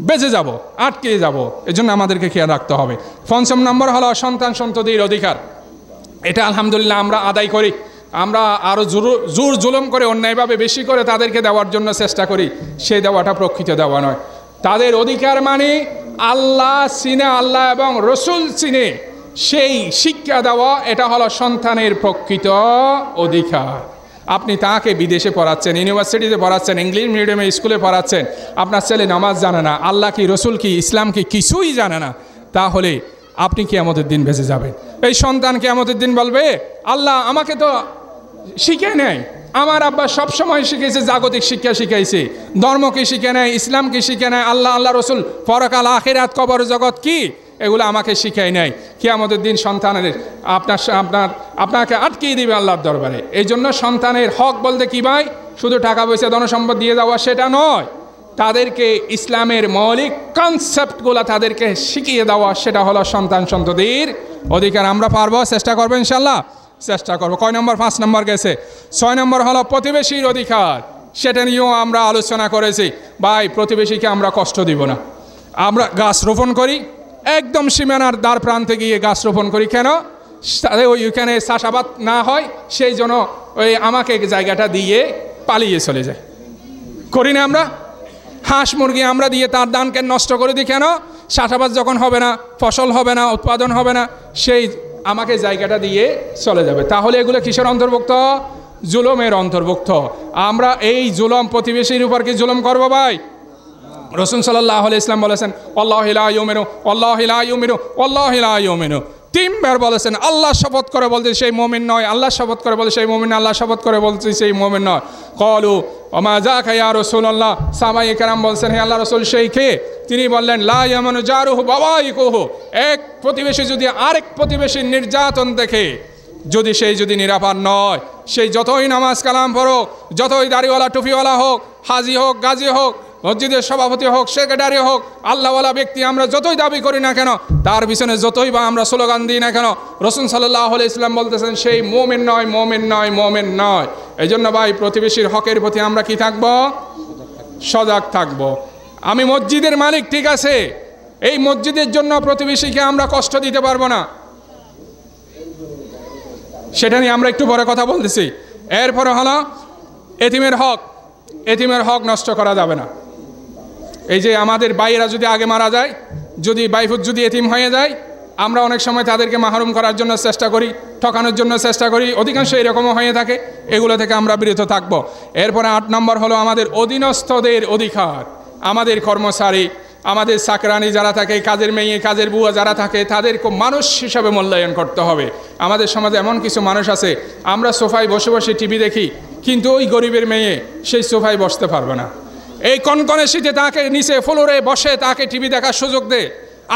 বেঁচে যাব, আটকে যাব। এজন্য আমাদেরকে খেয়াল রাখতে হবে। পঞ্চম নম্বর হলো সন্তান সন্ততির অধিকার। এটা আলহামদুলিল্লাহ আমরা আদায় করি। আমরা আরও জোর জুলুম করে, অন্যায়ভাবে বেশি করে তাদেরকে দেওয়ার জন্য চেষ্টা করি, সেই দেওয়াটা প্রকৃত দেওয়া নয়। তাদের অধিকার মানে আল্লাহ চিনে, আল্লাহ এবং রসুল চিনে সেই শিক্ষা দেওয়া, এটা হলো সন্তানের প্রকৃত অধিকার। আপনি তাকে বিদেশে পড়াচ্ছেন, ইউনিভার্সিটিতে পড়াচ্ছেন, ইংলিশ মিডিয়ামে স্কুলে পড়াচ্ছেন, আপনার ছেলে নামাজ জানে না, আল্লাহ কি, রসুল কি, ইসলাম কি কিছুই জানে না, তাহলে আপনি কিয়ামতের দিন বেঁচে যাবেন। এই সন্তান কিয়ামতের দিন বলবে, আল্লাহ আমাকে তো শিখে নেয়, আমার আব্বা সবসময় শিখেছে, জাগতিক শিক্ষা শিখাইছে, ধর্মকে শিখে নেয়, ইসলামকে শিখে নেয়, আল্লাহ রসুল, পরকাল, আখিরাত, কবর জগৎ কি, এগুলো আমাকে শিখাই নাই। কিয়ামতের দিন সন্তানের আপনাকে আটকিয়ে দিবে আল্লাহর দরবারে। এই জন্য সন্তানের হক বলতে কি ভাই, শুধু টাকা পয়সা ধনসম্পদ দিয়ে দেওয়া সেটা নয়, তাদেরকে ইসলামের মৌলিক কনসেপ্টগুলো তাদেরকে শিখিয়ে দেওয়া, সেটা হলো সন্তান সন্ততির অধিকার। আমরা পারবো, চেষ্টা করবো ইনশাল্লাহ, চেষ্টা করবো। কয় নম্বর? 5 নম্বর গেছে। 6 নম্বর হলো প্রতিবেশীর অধিকার। সেটা নিয়েও আমরা আলোচনা করেছি। ভাই প্রতিবেশীকে আমরা কষ্ট দিব না। আমরা গাছ রোপণ করি, একদম সীমানার দ্বার প্রান্তে গিয়ে গাছ রোপণ করি, কেন? ওইখানে চাষাবাদ না হয় সেই জন্য ওই আমাকে জায়গাটা দিয়ে পালিয়ে চলে যায়, করি না আমরা? হাঁস মুরগি আমরা দিয়ে তার দানকে নষ্ট করে দিই, কেন? চাষাবাদ যখন হবে না, ফসল হবে না, উৎপাদন হবে না, সেই আমাকে জায়গাটা দিয়ে চলে যাবে। তাহলে এগুলো কিসের অন্তর্ভুক্ত? জুলুমের অন্তর্ভুক্ত। আমরা এই জুলুম, প্রতিবেশীর উপর কি জুলুম করবো ভাই? রাসূল সাল্লাল্লাহু আলাইহি ওয়াসাল্লাম বলেছেন, আল্লাহু লা ইউমিনু, আল্লাহু লা ইউমিনু, আল্লাহু লা ইউমিনু। 3 বার বলেছেন। আল্লাহ শপথ করে বলতে সেই মুমিন নয়, আল্লাহ শপথ করে বলতে সেই মুমিন, আল্লাহ শপথ করে বলতে সেই মুমিন নয়। ক্বালু ওমা যাকা ইয়া রাসূলুল্লাহ। সাহাবায়ে কেরাম বলছেন, হে আল্লাহর রাসূল, সেই কে? তিনি বললেন, লা ইয়ামানু জারুহু বাওয়াইকুহু। এক প্রতিবেশী যদি আরেক প্রতিবেশীর নির্যাতন দেখে, যদি নিরাপদ নয়, সেই যতই নামাজ কালাম পড়ুক, যতই দাড়িওয়ালা টুপিওয়ালা হোক, হাজি হোক, গাজী হোক, মসজিদের সভাপতি হোক, সেক্রেটারি হোক, আল্লাহওয়ালা ব্যক্তি আমরা যতই দাবি করি না কেন, তার পিছনে যতই বা আমরা স্লোগান দিই না কেন, রাসূল সাল্লাল্লাহু আলাইহি ওয়াসাল্লাম বলতেছেন সেই মুমিন নয়, মুমিন নয়, মুমিন নয়। এই জন্য ভাই প্রতিবেশীর হকের প্রতি আমরা কি থাকবো? সজাগ থাকবো। আমি মসজিদের মালিক, ঠিক আছে, এই মসজিদের জন্য প্রতিবেশীকে আমরা কষ্ট দিতে পারবো না, সেটা নিয়ে আমরা একটু পরে কথা বলতেছি। এরপরে হলো এতিমের হক। এতিমের হক নষ্ট করা যাবে না। এই যে আমাদের ভাইয়েরা যদি আগে মারা যায়, যদি বাইফুত যদি এতিম হয়ে যায়, আমরা অনেক সময় তাদেরকে মাহরুম করার জন্য চেষ্টা করি, ঠকানোর জন্য চেষ্টা করি, অধিকাংশ এরকমও হয়ে থাকে। এগুলো থেকে আমরা বিরত থাকব। এরপরে 8 নম্বর হলো আমাদের অধীনস্থদের অধিকার। আমাদের কর্মচারী, আমাদের চাকরানি যারা থাকে, কাজের মেয়ে, কাজের বুয়া যারা থাকে, তাদেরকে মানুষ হিসাবে মূল্যায়ন করতে হবে। আমাদের সমাজে এমন কিছু মানুষ আছে, আমরা সোফায় বসে বসে টিভি দেখি, কিন্তু ওই গরিবের মেয়ে সেই সোফায় বসতে পারবে না। এই কনকনে শীতে তাকে নিচে ফ্লোরে বসে তাকে টিভি দেখার সুযোগ দেয়।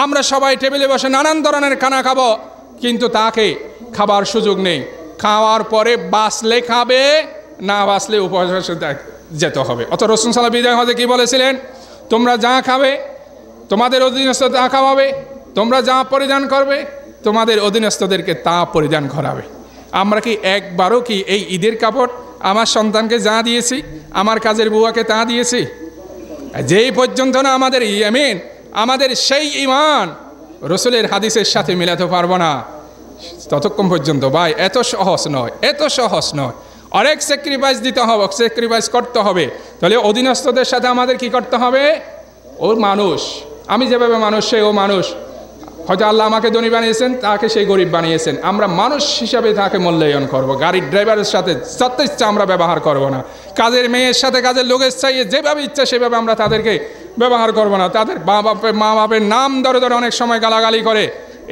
আমরা সবাই টেবিলে বসে নানান ধরনের খানা খাবো, কিন্তু তাকে খাবার সুযোগ নেই। খাওয়ার পরে বাঁচলে খাবে, না বাঁচলে উপবাসে যেতে হবে। অত রাসূল সাল্লাল্লাহু আলাইহি বিদায় হতে কি বলেছিলেন? তোমরা যা খাবে তোমাদের অধীনস্থ তা খাওয়াবে, তোমরা যা পরিধান করবে তোমাদের অধীনস্থদেরকে তা পরিধান করাবে। আমরা কি একবারও কি এই ঈদের কাপড় আমার সন্তানকে যা দিয়েছি, আমার কাজের বুয়াকে তা দিয়েছি? যেই পর্যন্ত না আমাদের ইয়ামিন, আমাদের সেই ঈমান রাসূলের হাদিসের সাথে মিলাতে পারবো না, ততক্ষণ পর্যন্ত ভাই এত সহজ নয়, এত সহজ নয়। অনেক স্যাক্রিফাইস দিতে হবে, স্যাক্রিফাইস করতে হবে। তাহলে অধীনস্থদের সাথে আমাদের কি করতে হবে? ও মানুষ, আমি যেভাবে মানুষ সে ও মানুষ। হয়তো আল্লাহ আমাকে ধনী বানিয়েছেন, তাকে সেই গরিব বানিয়েছেন। আমরা মানুষ হিসাবে তাকে মূল্যায়ন করব। গাড়ির ড্রাইভারের সাথে যত ইচ্ছা আমরা ব্যবহার করব না। কাজের মেয়ের সাথে কাজের লোকের চাইয়ে যেভাবে ইচ্ছা সেভাবে আমরা তাদেরকে ব্যবহার করব না। তাদের মা বাপের নাম ধরে ধরে অনেক সময় গালাগালি করে,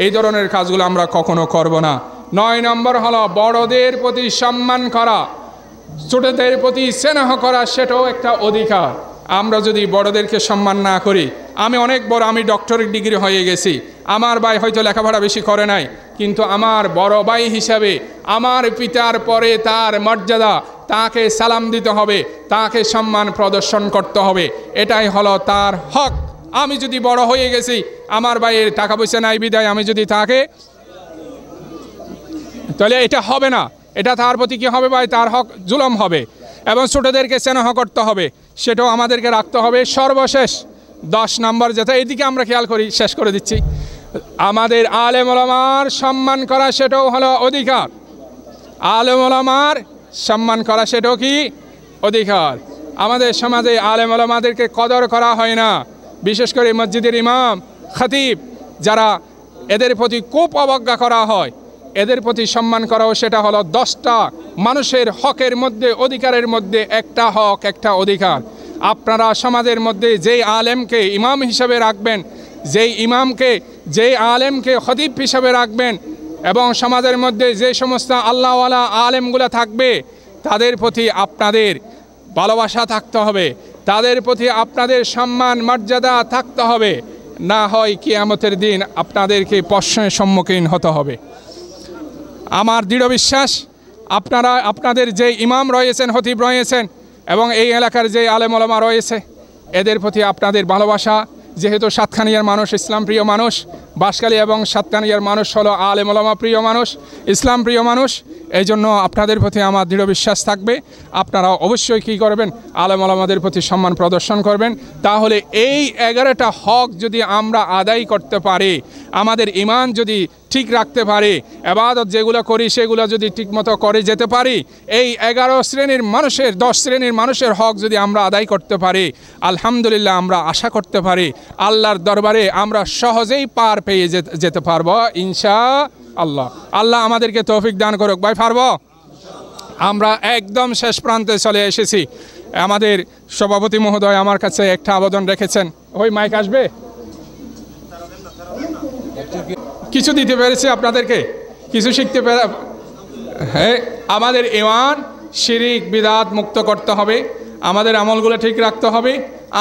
এই ধরনের কাজগুলো আমরা কখনো করব না। 9 নম্বর হলো বড়দের প্রতি সম্মান করা, ছোটদের প্রতি স্নেহ করা, সেটাও একটা অধিকার। আমরা যদি বড়দেরকে সম্মান না করি, আমি অনেক বড়, আমি ডক্টরেট ডিগ্রি হয়ে গেছি, আমার ভাই হয়তো লেখাপড়া বেশি করে নাই, কিন্তু আমার বড় ভাই হিসাবে আমার পিতার পরে তার মর্যাদা, তাকে সালাম দিতে হবে, তাকে সম্মান প্রদর্শন করতে হবে, এটাই হলো তার হক। আমি যদি বড় হয়ে গেছি, আমার ভাইয়ের টাকা পয়সা নাই বিদায় আমি যদি তাকে, তাহলে এটা হবে না, এটা তার প্রতি কী হবে ভাই, তার হক জুলুম হবে। এবং ছোটোদেরকে স্নেহ করতে হবে, সেটাও আমাদেরকে রাখতে হবে। সর্বশেষ 10 নম্বর, যেটা এইদিকে আমরা খেয়াল করি, শেষ করে দিচ্ছি, আমাদের আলেম ওলামার সম্মান করা সেটাও হলো অধিকার। আলেম ওলামার সম্মান করা সেটাও কি অধিকার। আমাদের সমাজে আলেম ওলামাদেরকে কদর করা হয় না, বিশেষ করে মসজিদের ইমাম, খতিব, যারা, এদের প্রতি খুব অবজ্ঞা করা হয়। এদের প্রতি সম্মান করাও সেটা হলো 10টা মানুষের হকের মধ্যে, অধিকারের মধ্যে একটা হক, একটা অধিকার। আপনারা সমাজের মধ্যে যেই আলেমকে ইমাম হিসাবে রাখবেন, যেই আলেমকে খতিব হিসাবে রাখবেন, এবং সমাজের মধ্যে যে সমস্ত আল্লাহওয়ালা আলেমগুলো থাকবে, তাদের প্রতি আপনাদের ভালোবাসা থাকতে হবে, তাদের প্রতি আপনাদের সম্মান মর্যাদা থাকতে হবে, না হয় কিয়ামতের দিন আপনাদেরকে প্রশ্নের সম্মুখীন হতে হবে। আমার দৃঢ় বিশ্বাস, আপনারা আপনাদের যে ইমাম রয়েছেন, খতিব রয়েছেন, এবং এই এলাকার যে আলেম ওলামা রয়েছে, এদের প্রতি আপনাদের ভালোবাসা, যেহেতু সাতখানিয়ার মানুষ ইসলাম প্রিয় মানুষ, বাঁশখালী এবং সাতখানিয়ার মানুষ হলো আলেম ওলামা প্রিয় মানুষ, ইসলাম প্রিয় মানুষ, এই জন্য আপনাদের প্রতি আমার দৃঢ় বিশ্বাস থাকবে। আপনারা অবশ্যই কী করবেন, আলেম ওলামাদের প্রতি সম্মান প্রদর্শন করবেন। তাহলে এই 11টা হক যদি আমরা আদায় করতে পারি, আমাদের ঈমান যদি ঠিক রাখতে পারি, ইবাদত যেগুলো করি সেগুলো যদি ঠিকমতো করে যেতে পারি, এই 11 শ্রেণীর মানুষের, 10 শ্রেণীর মানুষের হক যদি আমরা আদায় করতে পারি, আলহামদুলিল্লাহ আমরা আশা করতে পারি আল্লাহর দরবারে আমরা সহজেই পার পেয়ে যেতে পারবো ইনশাআল্লাহ। আল্লাহ আমাদেরকে তৌফিক দান করুক। ভাই পারবো? আমরা একদম শেষ প্রান্তে চলে এসেছি। আমাদের সভাপতি মহোদয় আমার কাছে একটা আবেদন রেখেছেন, ওই মাইক আসবে, কিছু দিতে পেরেছি আপনাদেরকে, কিছু শিখতে পেরে। হ্যাঁ, আমাদের ঈমান শিরিক বিদআত মুক্ত করতে হবে, আমাদের আমলগুলো ঠিক রাখতে হবে,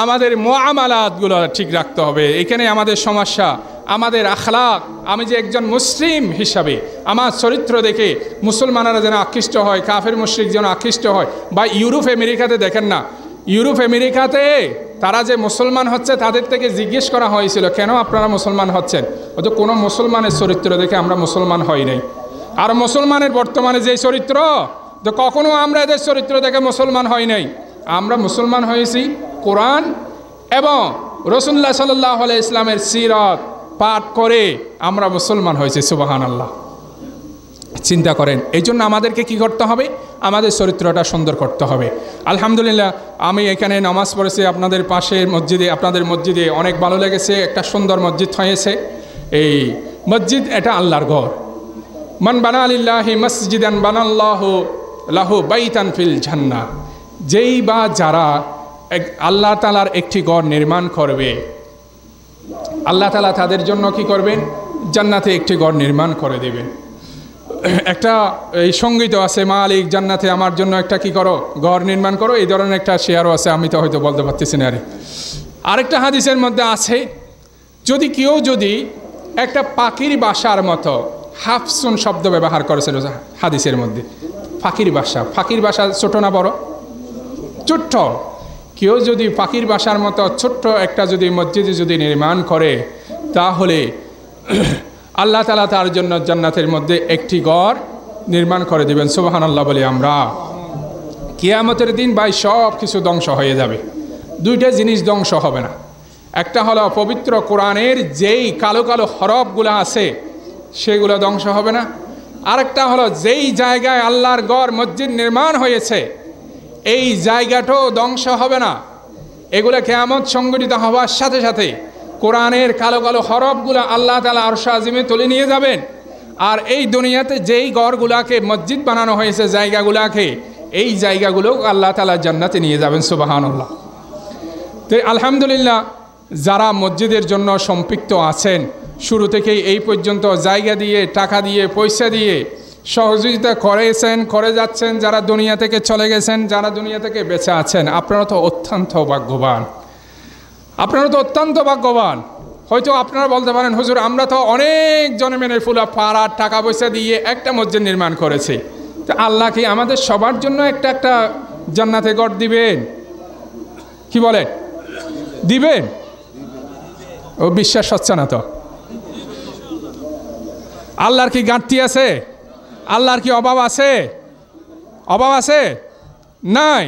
আমাদের মুআমালাতগুলো ঠিক রাখতে হবে। এখানে আমাদের সমস্যা, আমাদের আখলাক। আমি যে একজন মুসলিম হিসাবে আমার চরিত্র দেখে মুসলমানরা যেন আকৃষ্ট হয়, কাফের মুশরিক যেন আকৃষ্ট হয়। বা ইউরোপ আমেরিকাতে দেখেন না, ইউরোপ আমেরিকাতে তারা যে মুসলমান হচ্ছে, তাদের থেকে জিজ্ঞেস করা হয়েছিল কেন আপনারা মুসলমান হচ্ছেন, অত কোনো মুসলমানের চরিত্র দেখে আমরা মুসলমান হই নাই। আর মুসলমানের বর্তমানে যে চরিত্র, তো কখনো আমরা এদের চরিত্র দেখে মুসলমান হই নাই। আমরা মুসলমান হয়েছি কোরআন এবং রাসূলুল্লাহ সাল্লাল্লাহু আলাইহি ইসলামের সিরাত পাঠ করে আমরা মুসলমান হয়েছি। সুবহানাল্লাহ। চিন্তা করেন, এই জন্য আমাদেরকে কি করতে হবে, আমাদের চরিত্রটা সুন্দর করতে হবে। আলহামদুলিল্লাহ, আমি এখানে নামাজ পড়েছি আপনাদের পাশের মসজিদে, আপনাদের মসজিদে অনেক ভালো লেগেছে, একটা সুন্দর মসজিদ হয়েছে। এই মসজিদ এটা আল্লাহর ঘর। মান বানা লিল্লাহি মসজিদান বানাল্লাহু লাহু বাইতান ফিল জান্নাহ। যেই বা যারা আল্লাহ তাআলার একটি ঘর নির্মাণ করবে, আল্লাহ তাআলা তাদের জন্য কি করবেন, জান্নাতে একটি ঘর নির্মাণ করে দেবেন। একটা এই সঙ্গীত আছে, মালিক জান্নাতে আমার জন্য একটা কি করো, ঘর নির্মাণ করো, এই ধরনের একটা শেয়ারও আছে, আমি তো হয়তো বলতে পারতেছি না। আরেকটা হাদিসের মধ্যে আছে, যদি কেউ যদি একটা পাখির বাসার মতো, হাফসুন শব্দ ব্যবহার করেছিল হাদিসের মধ্যে, পাখির বাসা। পাখির বাসা ছোট না বড়? ছোট্ট। কেউ যদি পাখির বাসার মতো ছোট্ট একটা যদি মসজিদে যদি নির্মাণ করে, তাহলে আল্লাহ তাআলা তার জন্য জান্নাতের মধ্যে একটি ঘর নির্মাণ করে দেবেন। সুবহানাল্লাহ বলি আমরা। কিয়ামতের দিন ভাই সব কিছু ধ্বংস হয়ে যাবে, দুইটা জিনিস ধ্বংস হবে না। একটা হলো পবিত্র কোরআনের যেই কালো কালো হরফগুলো আছে সেগুলো ধ্বংস হবে না। আরেকটা হলো যেই জায়গায় আল্লাহর ঘর মসজিদ নির্মাণ হয়েছে এই জায়গাটাও ধ্বংস হবে না। এগুলো কিয়ামত সংঘটিত হওয়ার সাথে সাথে কোরআনের কালো কালো হরফগুলো আল্লাহ তাআলা আরশ আজিমে তুলে নিয়ে যাবেন। আর এই দুনিয়াতে যেই ঘরগুলাকে মসজিদ বানানো হয়েছে, জায়গাগুলাকে, এই জায়গাগুলো আল্লাহ তাআলা জান্নাতে নিয়ে যাবেন। সুবহানাল্লাহ। তো আলহামদুলিল্লাহ, যারা মসজিদের জন্য সম্পৃক্ত আছেন, শুরু থেকেই এই পর্যন্ত জায়গা দিয়ে, টাকা দিয়ে, পয়সা দিয়ে সহযোগিতা করেছেন, করে যাচ্ছেন, যারা দুনিয়া থেকে চলে গেছেন, যারা দুনিয়া থেকে বেঁচে আছেন, আপনারা তো অত্যন্ত ভাগ্যবান। আপনারা তো অত্যন্ত ভাগ্যবান। হয়তো আপনারা বলতে পারেন, হুজুর আমরা তো অনেক জনমেনের ফুলা পাড়ার টাকা পয়সা দিয়ে একটা মসজিদ নির্মাণ করেছি, তো আল্লাহ কি আমাদের সবার জন্য একটা একটা জান্নাতে ঘর দিবেন? কি বলেন, দিবেন? ও বিশ্বাস হচ্ছে না তো। আল্লাহর কি ঘাটতি আছে? আল্লাহর কি অভাব আছে? অভাব আছে? নাই।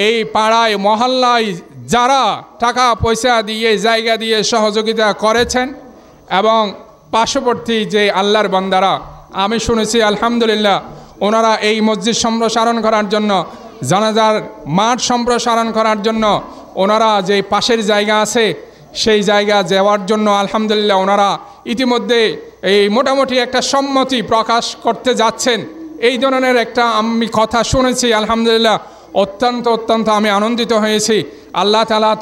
এই পাড়ায় মহল্লায় যারা টাকা পয়সা দিয়ে, জায়গা দিয়ে সহযোগিতা করেছেন, এবং পার্শ্ববর্তী যে আল্লাহর বান্দারা, আমি শুনেছি আলহামদুলিল্লাহ ওনারা এই মসজিদ সম্প্রসারণ করার জন্য, জানাজার মাঠ সম্প্রসারণ করার জন্য ওনারা যে পাশের জায়গা আছে সেই জায়গা যাওয়ার জন্য আলহামদুলিল্লাহ ওনারা ইতিমধ্যে এই মোটামুটি একটা সম্মতি প্রকাশ করতে যাচ্ছেন। এই ধরনের একটা আমি কথা শুনেছি আলহামদুলিল্লাহ, অত্যন্ত আমি আনন্দিত হয়েছি। আল্লাহ তাআলা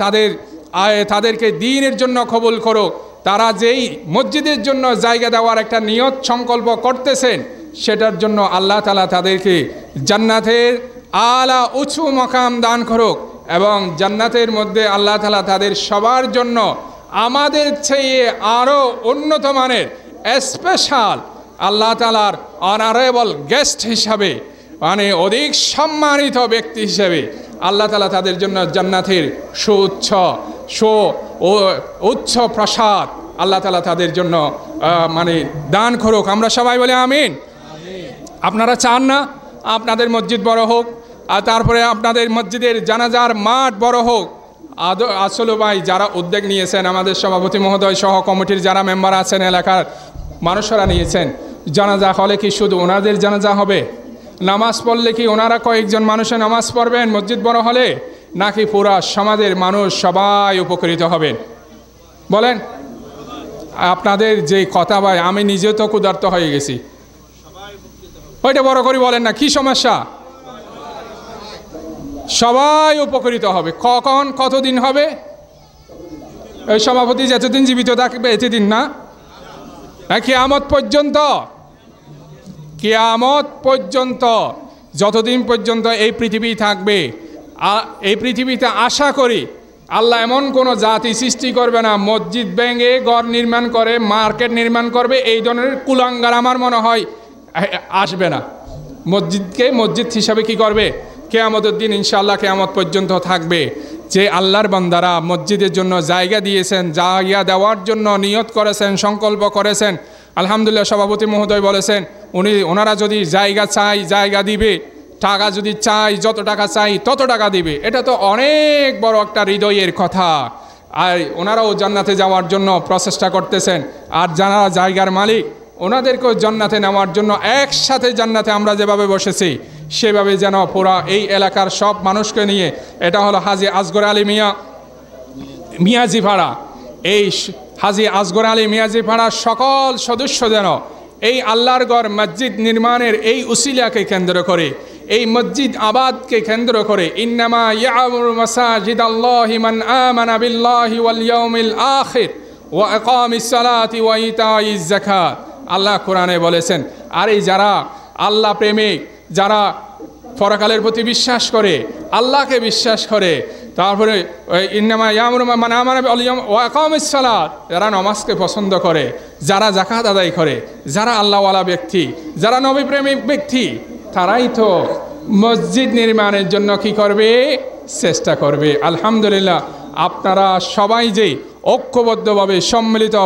তাদেরকে দ্বীনের জন্য কবুল করুক। তারা যেই মসজিদের জন্য জায়গা দেওয়ার একটা নিয়ত সংকল্প করতেছেন, সেটার জন্য আল্লাহ তাআলা তাদেরকে জান্নাতের আলা উঁচু মাকাম দান করুক, এবং জান্নাতের মধ্যে আল্লাহ তাআলা তাদের সবার জন্য আমাদের চেয়ে আরও উন্নত মানের স্পেশাল আল্লাহ তাআলার অনারেবল গেস্ট হিসাবে, মানে অধিক সম্মানিত ব্যক্তি হিসেবে আল্লাহ তাআলা তাদের জন্য জান্নাতের উচ্চ প্রসাদ আল্লাহ তাআলা তাদের জন্য মানে দান করুক। আমরা সবাই বলি আমিন। আপনারা চান না আপনাদের মসজিদ বড় হোক, আর তারপরে আপনাদের মসজিদের জানাজার মাঠ বড় হোক? আসলে ভাই যারা উদ্যোগ নিয়েছেন, আমাদের সভাপতি মহোদয় সহ কমিটির যারা মেম্বার আছেন, এলাকার মানুষরা নিয়েছেন, জানাজা হলে কি শুধু ওনাদের জানাজা হবে? নামাজ পড়লে কি ওনারা কয়েকজন মানুষের নামাজ পড়বেন মসজিদ বড় হলে, নাকি পুরা সমাজের মানুষ সবাই উপকৃত হবেন? বলেন। আপনাদের যে কথা ভাই, আমি নিজে তো ক্ষুধার্ত হয়ে গেছি। ওইটা বড় করে বলেন না, কি সমস্যা? সবাই উপকৃত হবে। কখন, কতদিন হবে? এই সভাপতি যতদিন জীবিত থাকবে এতদিন না, কিয়ামত পর্যন্ত। কিয়ামত পর্যন্ত যতদিন পর্যন্ত এই পৃথিবী থাকবে, এই পৃথিবীতে আশা করি আল্লাহ এমন কোনো জাতি সৃষ্টি করবে না মসজিদ ভেঙে ঘর নির্মাণ করে মার্কেট নির্মাণ করবে, এই ধরনের কুলাঙ্গার আমার মনে হয় আসবে না। মসজিদকে মসজিদ হিসাবে কি করবে? কিয়ামতের দিন ইনশাআল্লাহ কিয়ামত পর্যন্ত থাকবে। যে আল্লাহর বান্দারা মসজিদের জন্য জায়গা দিয়েছেন, জায়গা দেওয়ার জন্য নিয়ত করেছেন, সংকল্প করেছেন, আলহামদুলিল্লাহ সভাপতি মহোদয় বলেছেন ওনারা যদি জায়গা চাই জায়গা দিবে, টাকা যদি চাই যত টাকা চাই তত টাকা দিবে। এটা তো অনেক বড় একটা হৃদয়ের কথা। আর ওনারাও জান্নাতে যাওয়ার জন্য প্রচেষ্টা করতেছেন, আর যারা জায়গার মালিক ওনাদেরকেও জান্নাতে নেওয়ার জন্য একসাথে জান্নাতে আমরা যেভাবে বসেছি সেভাবে যেন পুরা এই এলাকার সব মানুষকে নিয়ে, এটা হলো হাজী আসগর আলী মিয়াজিপাড়া, এই হাজী আসগর আলী মিয়াজিপাড়ার সকল সদস্য যেন এই আল্লাহর ঘর মসজিদ নির্মাণের এই উসিলাকে কেন্দ্র করে, এই মসজিদ আবাদকে কেন্দ্র করে, ইন্নামা ইয়ামুরু মাসাজিদাল্লাহি মান আমানা বিল্লাহি ওয়াল ইয়াউমিল আখির ওয়া ইকামিস সালাতি ওয়া ইতাইজ যাকাত। আল্লাহ কোরআনে বলেছেন, আর এই যারা আল্লাহ প্রেমিক, যারা পরকালের প্রতি বিশ্বাস করে, আল্লাহকে বিশ্বাস করে, তারপরে ইন্নামা ইয়ামুরু মান আমানা বিল ইয়াউম ওয়া ইকামিস সালাত, যারা নামাজকে পছন্দ করে, যারা যাকাত আদায় করে, যারা আল্লাহওয়ালা ব্যক্তি, যারা নবী প্রেমিক ব্যক্তি, তারাই তো মসজিদ নির্মাণের জন্য কি করবে? চেষ্টা করবে। আলহামদুলিল্লাহ আপনারা সবাই যে ঐক্যবদ্ধভাবে সম্মিলিত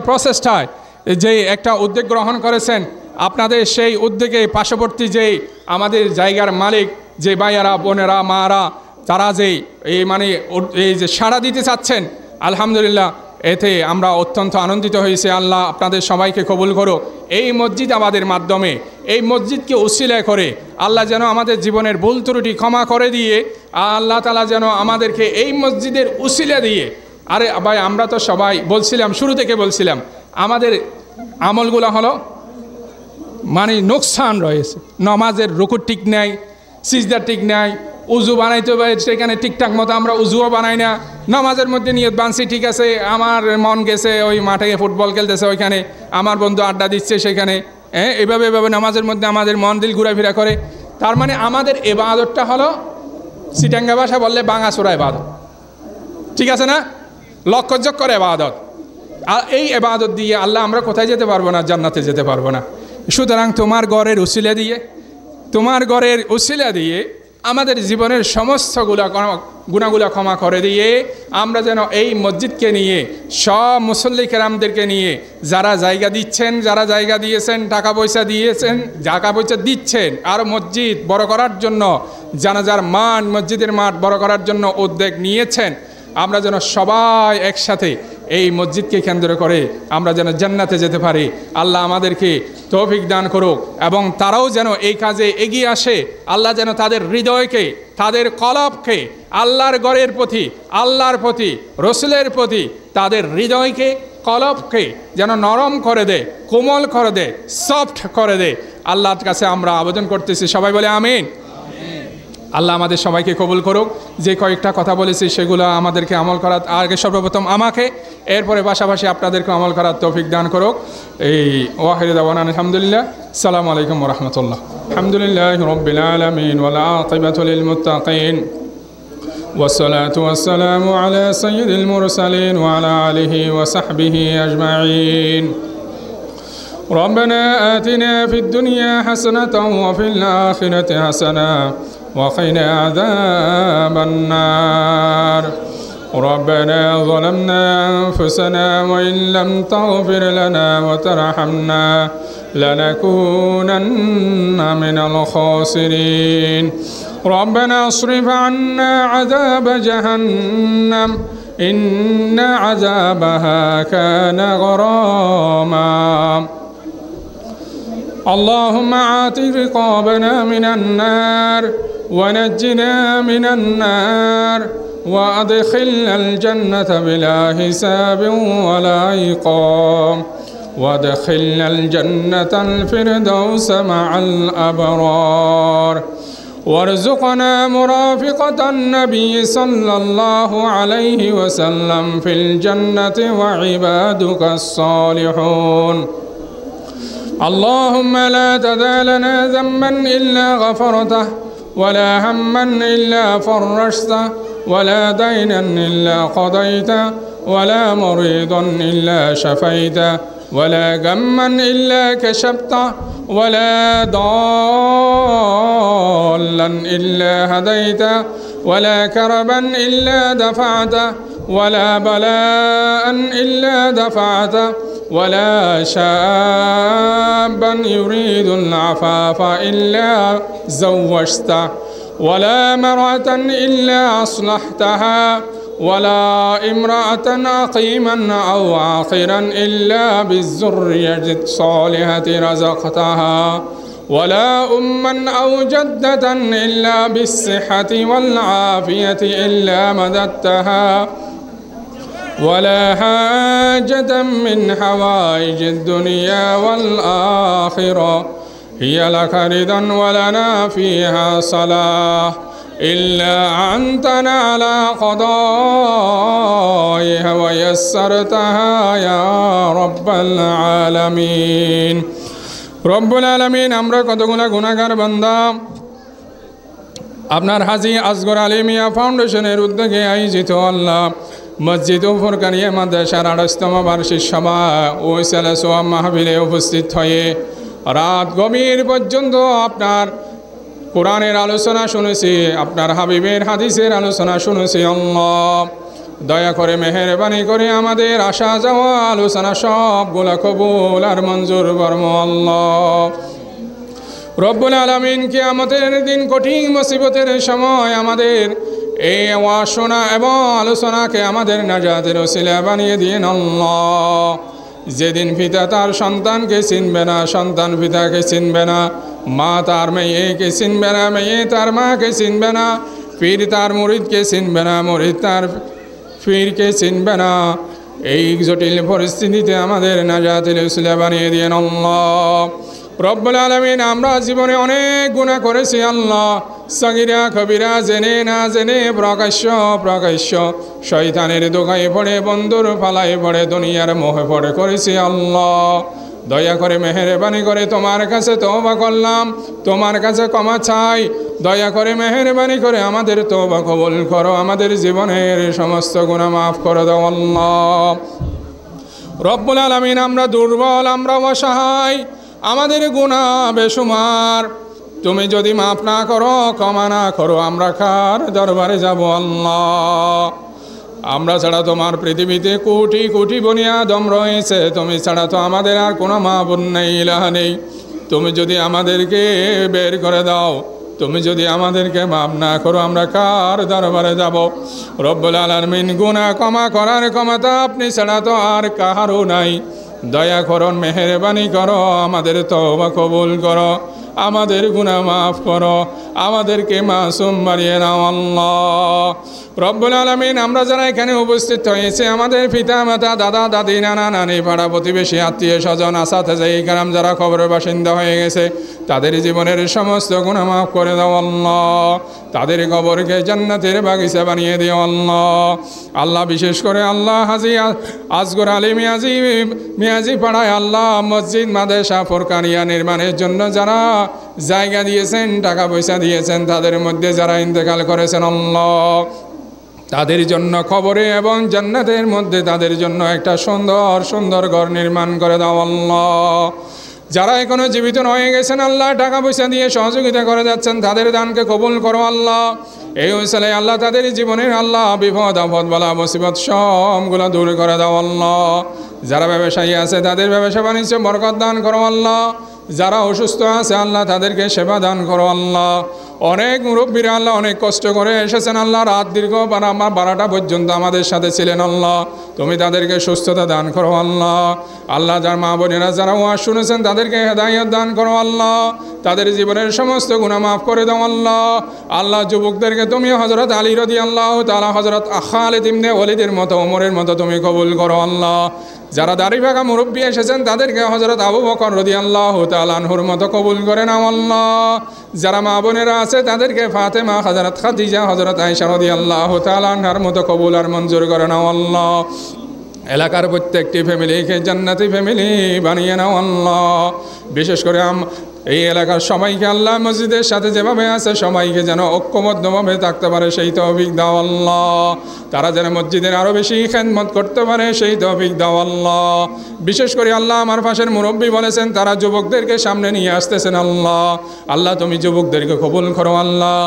প্রচেষ্টায় যে একটা উদ্যোগ গ্রহণ করেছেন, আপনাদের সেই উদ্যোগে পার্শ্ববর্তী যে আমাদের জায়গার মালিক যে ভাইয়ারা, বোনেরা, মারা, তারা যে এই যে সাড়া দিতে চাচ্ছেন, আলহামদুলিল্লাহ এতে আমরা অত্যন্ত আনন্দিত হয়েছি। আল্লাহ আপনাদের সবাইকে কবুল করো। এই মসজিদ আমাদের মাধ্যমে, এই মসজিদকে উসিলা করে আল্লাহ যেন আমাদের জীবনের ভুল ত্রুটি ক্ষমা করে দিয়ে, আল্লাহ তাআলা যেন আমাদেরকে এই মসজিদের উসিলা দিয়ে, আরে ভাই আমরা তো সবাই বলছিলাম, শুরু থেকে বলছিলাম আমাদের আমলগুলো হলো নোকসান রয়েছে। নমাজের রুকু ঠিক নাই, সিজদা ঠিক নাই, উজু বানাইতে হবে সেখানে ঠিকঠাক মতো আমরা উজুও বানাই না। নামাজের মধ্যে নিয়ত বানছি ঠিক আছে, আমার মন গেছে ওই মাঠে ফুটবল খেলতেছে, ওইখানে আমার বন্ধু আড্ডা দিচ্ছে সেখানে, এভাবে নামাজের মধ্যে আমাদের মন দিল ঘোরাফেরা করে। তার মানে আমাদের ইবাদতটা হলো চিটাঙ্গা ভাষা বললে ভাঙাচোরা ইবাদত, ঠিক আছে না, লক্ষ্যযোগ করে ইবাদত। আর এই ইবাদত দিয়ে আল্লাহ আমরা কোথায় যেতে পারবো না? জান্নাতে যেতে পারবো না। সুতরাং তোমার ঘরের উসিলা দিয়ে আমাদের জীবনের সমস্ত গুনাহগুলো ক্ষমা করে দিয়ে আমরা যেন এই মসজিদকে নিয়ে সব মুসল্লি কেরামদেরকে নিয়ে যারা জায়গা দিচ্ছেন, যারা জায়গা দিয়েছেন, টাকা পয়সা দিচ্ছেন আর মসজিদ বড় করার জন্য, জানাজার মাঠ, মসজিদের মাঠ বড় করার জন্য উদ্যোগ নিয়েছেন, আমরা যেন সবাই একসাথে এই মসজিদকে কেন্দ্র করে আমরা যেন জান্নাতে যেতে পারি। আল্লাহ আমাদেরকে তৌফিক দান করুক এবং তারাও যেন এই কাজে এগিয়ে আসে। আল্লাহ যেন তাদের হৃদয়কে, তাদের কলবকে আল্লাহর ঘরের প্রতি, আল্লাহর প্রতি, রসুলের প্রতি তাদের হৃদয়কে, কলবকে যেন নরম করে দে, কোমল করে দে, সফট করে দে। আল্লাহর কাছে আমরা আবেদন করতেছি, সবাই বলে আমিন। আল্লাহ আমাদের সবাইকে কবুল করুক। যে কয়েকটা কথা বলেছি সেগুলো আমাদেরকে আমল করার, আগে সর্বপ্রথম আমাকে, এরপরে পাশাপাশি আপনাদেরকে আমল করার তৌফিক দান করুক। এই ওয়াহিদ দাওয়ানা আলহামদুলিল্লাহ। আসসালামু আলাইকুম ওয়া রাহমাতুল্লাহ। আলহামদুলিল্লাহি রাব্বিল আলামিন ওয়াল আকিবাতু লিল মুত্তাকিন ওয়াসসালাতু ওয়াসসালামু আলা সাইয়্যিদিল মুরসালিন ওয়া আলা আলিহি ওয়া সাহবিহি আজমাইন। ربنا آتنا في الدنيا حسنة وفي الآخرة حسنة وقنا عذاب النار. ربنا ظلمنا أنفسنا وإن لم تغفر لنا وترحمنا لنكونن من الخاسرين. ربنا اصرف عنا عذاب جهنم إن عذابها كان غراما. اللهم عاتق رقابنا من النار ونجنا من النار وأدخلنا الجنة بلا حساب ولا عقاب وادخلنا الجنة الفردوس مع الأبرار وارزقنا مرافقة النبي صلى الله عليه وسلم في الجنة وعبادك الصالحون. اللهم لا تدع لنا ذنبا إلا غفرته ولا هما إلا فرجته ولا دينا إلا قضيته ولا مريضا إلا شفيته ولا غما إلا كشفته ولا ضالا إلا هديته ولا كربا إلا دفعته ولا بلاء إلا دفعته ولا شابا يريد العفاف إلا زوجته ولا مرأة إلا أصلحتها ولا امرأة عقيما أو عاقرا إلا بالذرية الصالحة رزقتها ولا أما أو جدة إلا بالصحة والعافية إلا مددتها ولا حاجة من حوائج الدنيا والآخرة هي لك رضا ولنا فيها صلاح إلا أعنتنا على قضائها ويسرتها يا رب العالمين. رب العالمين আমরা কতগুলো গুনাহগার বান্দা আপনার হাজী আসগর আলী মিয়া ফাউন্ডেশনের উদ্যোগে আয়োজিত আল্লাহ মসজিদ ও ফুরকানিয়া মাদ্রাসার 28তম বার্ষিক সভা ও সোয়াব মাহফিলে উপস্থিত হয়ে রাত গভীর পর্যন্ত আপনার কোরআনের আলোচনা শুনেছি, আপনার হাবিবের হাদিসের আলোচনা শুনেছি। আল্লাহ দয়া করে মেহেরবানি করে আমাদের আসা যাওয়া আলোচনা সবগুলা কবুল আর মঞ্জুর ফরম। আল্লাহ রব্বুল আলামিন কিয়ামতের দিন কঠিন মুসিবতের সময় আমাদের এই ওয়াজ শোনা এবং আলোচনাকে আমাদের নাজাতের ওসিলা বানিয়ে দিন। আল্লাহ যেদিন পিতা তার সন্তানকে চিনবে না, সন্তান পিতাকে চিনবে না, মা তার মেয়েকে চিনবে না, মেয়ে তার মাকে চিনবে না, পীর তার মুরিদকে চিনবে না, মুরিদ তার পীরকে চিনবে না, এই জটিল পরিস্থিতিতে আমাদের নাজাতের ওসিলা বানিয়ে দিন। আল্লাহ রব্বুল আলামিন আমরা জীবনে অনেক গুনাহ করেছি। আল্লাহ সগিরা কবিরা জেনে না জেনে প্রকাশ্য প্রকাশ্য শয়তানের দোকায় পড়ে বন্ধুর ফালায় পড়ে দুনিয়ার মোহে পড়ে করেছি আল্লাহ দয়া করে মেহেরবানি করে তোমার কাছে তওবা করলাম তোমার কাছে ক্ষমা চাই দয়া করে মেহেরবানি করে আমাদের তওবা কবুল করো আমাদের জীবনের সমস্ত গুনাহ মাফ করে দাও আল্লাহ রব্বুল আলামিন আমরা দুর্বল আমরা অসহায় আমাদের গুনাহ বেশুমার তুমি যদি মাফ না করো ক্ষমা না করো আমরা কার দরবারে যাব আল্লাহ আমরা ছাড়া তোমার পৃথিবীতে কোটি কোটি বনি আদম রয়েছে তুমি ছাড়া তো আমাদের আর কোনো মাবুদ নেই ইলাহা নেই তুমি যদি আমাদেরকে বের করে দাও তুমি যদি আমাদেরকে মাফ না করো আমরা কার দরবারে যাব রব্বুল আলামিন গুনাহ ক্ষমা করার ক্ষমতা আপনি ছাড়া তো আর কারও নাই দয়া করুন মেহেরবানি করো আমাদের তওবা কবুল করো আমাদের গুনাহ মাফ করো আমাদেরকে মাসুম বানিয়ে নাও আল্লাহ রব্বুল আলামিন আমরা যারা এখানে উপস্থিত হয়েছে আমাদের পিতা মাতা দাদা দাদি নানা নানি পাড়া প্রতিবেশী আত্মীয় স্বজন আসাতে ইকরাম যারা কবরের বাসিন্দা হয়ে গেছে তাদের জীবনের সমস্ত গুনাহ মাফ করে দাও আল্লাহ তাদের কবরকে জান্নাতের বাগিচা বানিয়ে দিও আল্লাহ আল্লাহ বিশেষ করে আল্লাহ হাজী আসগর আলী মিয়াজি পাড়ায় আল্লাহ মসজিদ মাদ্রাসা ফুরকানিয়া নির্মাণের জন্য যারা জায়গা দিয়েছেন টাকা পয়সা দিয়েছেন তাদের মধ্যে যারা ইন্তেকাল করেছেন আল্লাহ তাদের জন্য কবরে এবং জান্নাতের মধ্যে তাদের জন্য একটা সুন্দর সুন্দর ঘর নির্মাণ করে দাও আল্লাহ যারা এখনো জীবিত হয়ে গেছেন আল্লাহ টাকা পয়সা দিয়ে সহযোগিতা করে যাচ্ছেন তাদের দানকে কবুল করো আল্লাহ এই ওসিলায় আল্লাহ তাদের জীবনের আল্লাহ বিপদ আপদ বালা মুসিবত সবগুলো দূর করে দাও আল্লাহ যারা ব্যবসায়ী আছে তাদের ব্যবসা বাণিজ্য বরকত দান করো আল্লাহ যারা অসুস্থ আছে আল্লাহ তাদেরকে সেবা দান করো আল্লাহ অনেক মুরব্বীরা আল্লাহ অনেক কষ্ট করে এসেছেন আল্লাহ রাত দীর্ঘ 12টা পর্যন্ত আমাদের সাথে ছিলেন আল্লাহ তুমি তাদেরকে সুস্থতা দান করো আল্লাহ আল্লাহ যার মা বোনেরা যারা ওয়াজ শুনেছেন তাদেরকে হেদায়েত দান করো আল্লাহ তাদের জীবনের সমস্ত গুনাহ মাফ করে দাও আল্লাহ আল্লাহ যুবকদেরকে তুমি হযরত আলী রাদিয়াল্লাহু তাআলা হযরত খালিদ ইবনে ওয়ালিদের মতো ওমরের মতো তুমি কবুল করো আল্লাহ যারা দাড়ি ভাগা মুরব্বী এসেছেন তাদেরকে হযরত আবু বকর রাদিয়াল্লাহু তাআলা আনহুর মতো কবুল করে নাও আল্লাহ যারা মা বোনেরা আছে তাদেরকে ফাতেমা হযরত খাদিজা হযরত আয়েশা রাদিয়াল্লাহু তাআলা আনহার মতো কবুল আর মঞ্জুর করে নাও আল্লাহ এলাকার প্রত্যেকটি ফ্যামিলিকে জান্নাতি ফ্যামিলি বানিয়ে নাও আল্লাহ বিশেষ করে এই এলাকার সবাইকে আল্লাহ মসজিদের সাথে যেভাবে আছে সবাইকে যেন ঐক্যবদ্ধভাবে থাকতে পারে সেই তৌফিক দাও আল্লাহ তারা যেন মসজিদের আরও বেশি খেদমত করতে পারে সেই তৌফিক দাও আল্লাহ বিশেষ করে আল্লাহ আমার পাশের মুরব্বী বলেছেন তারা যুবকদেরকে সামনে নিয়ে আসতেছেন আল্লাহ আল্লাহ তুমি যুবকদেরকে কবুল করো আল্লাহ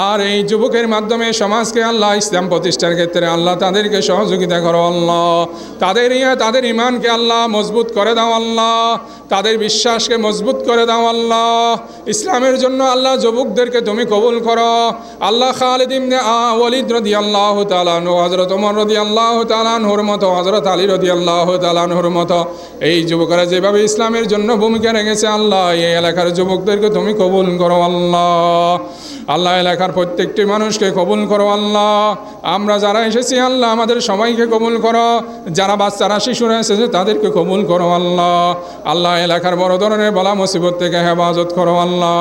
আর এই যুবকের মাধ্যমে সমাজকে আল্লাহ ইসলাম প্রতিষ্ঠার ক্ষেত্রে আল্লাহ তাদেরকে সহযোগিতা করো আল্লাহ তাদের ইমানকে আল্লাহ মজবুত করে দাও আল্লাহ তাদের বিশ্বাসকে মজবুত করে দাও আল্লাহ ইসলামের জন্য আল্লাহ যুবকদেরকে তুমি কবুল করো আল্লাহ খালিদ ইবনে ওয়ালিদ রাদিয়াল্লাহু তাআলা আনহু হযরত ওমর রাদিয়াল্লাহু তাআলা আনহুর মতো হযরত আলী রাদিয়াল্লাহু তাআলা আনহুর মতো এই যুবকরা যেভাবে ইসলামের জন্য ভূমিকা রেখেছে আল্লাহ এই এলাকার যুবকদেরকে তুমি কবুল করো আল্লাহ আল্লাহ এলাকার প্রত্যেকটি মানুষকে কবুল করো আল্লাহ আমরা যারা এসেছি আল্লাহ আমাদের সবাইকে কবুল করো যারা বাচ্চারা শিশুরা এসেছে তাদেরকে কবুল করো আল্লাহ আল্লাহ এলাকার বড় ধরনের বলা মুসিবত থেকে হেফাজত করো আল্লাহ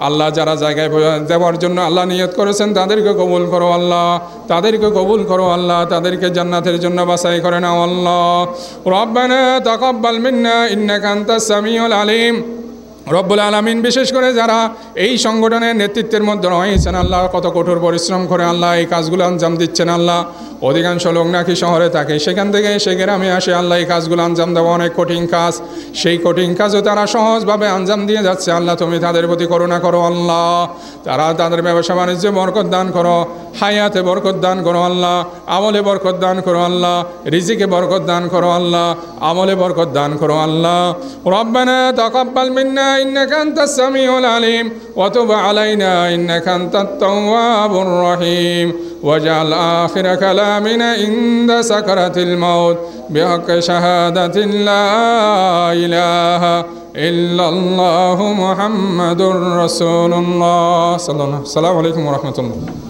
আল্লাহ যারা জায়গায় দেওয়ার জন্য আল্লাহ নিয়ত করেছেন তাদেরকে কবুল করো আল্লাহ তাদেরকে কবুল করো আল্লাহ তাদেরকে জান্নাতের জন্য বাছাই করে নাও আল্লাহ রব্বানা তাকাব্বাল মিন্না ইন্নাকা আনতাস সামিউল আলিম রব্বুল আলামিন বিশেষ করে যারা এই সংগঠনের নেতৃত্বের মধ্যে রয়েছেন আল্লাহ কত কঠোর পরিশ্রম করে আল্লাহ এই কাজগুলো আঞ্জাম দিচ্ছেন আল্লাহ অধিকাংশ লোক নাকি শহরে থাকে সেখান থেকে সে গ্রামে আসে আল্লাহ এই কাজগুলো আঞ্জাম দেওয়া অনেক কঠিন কাজ সেই কঠিন কাজও তারা সহজভাবে আঞ্জাম দিয়ে যাচ্ছে আল্লাহ তুমি তাদের প্রতি করুণা করো আল্লাহ তাদের ব্যবসা বাণিজ্যে বরকত দান করো হায়াতে বরকত দান করো আল্লাহ আমলে বরকত দান করো আল্লাহ রিজিকে বরকত দান করো আল্লাহ আমলে বরকত দান করো আল্লাহ রব্বানা তাকাব্বাল মিন্না ইন্নাকা আনতাস সামিউল আলিম ওয়া তুব আলাইনা ইন্নাকা আনতাত তাওয়াবুর রহিম واجعل آخر كلامنا عند سكرة الموت بحق شهادة لا إله إلا الله محمد رسول الله صلى الله عليه وسلم. السلام عليكم ورحمة الله.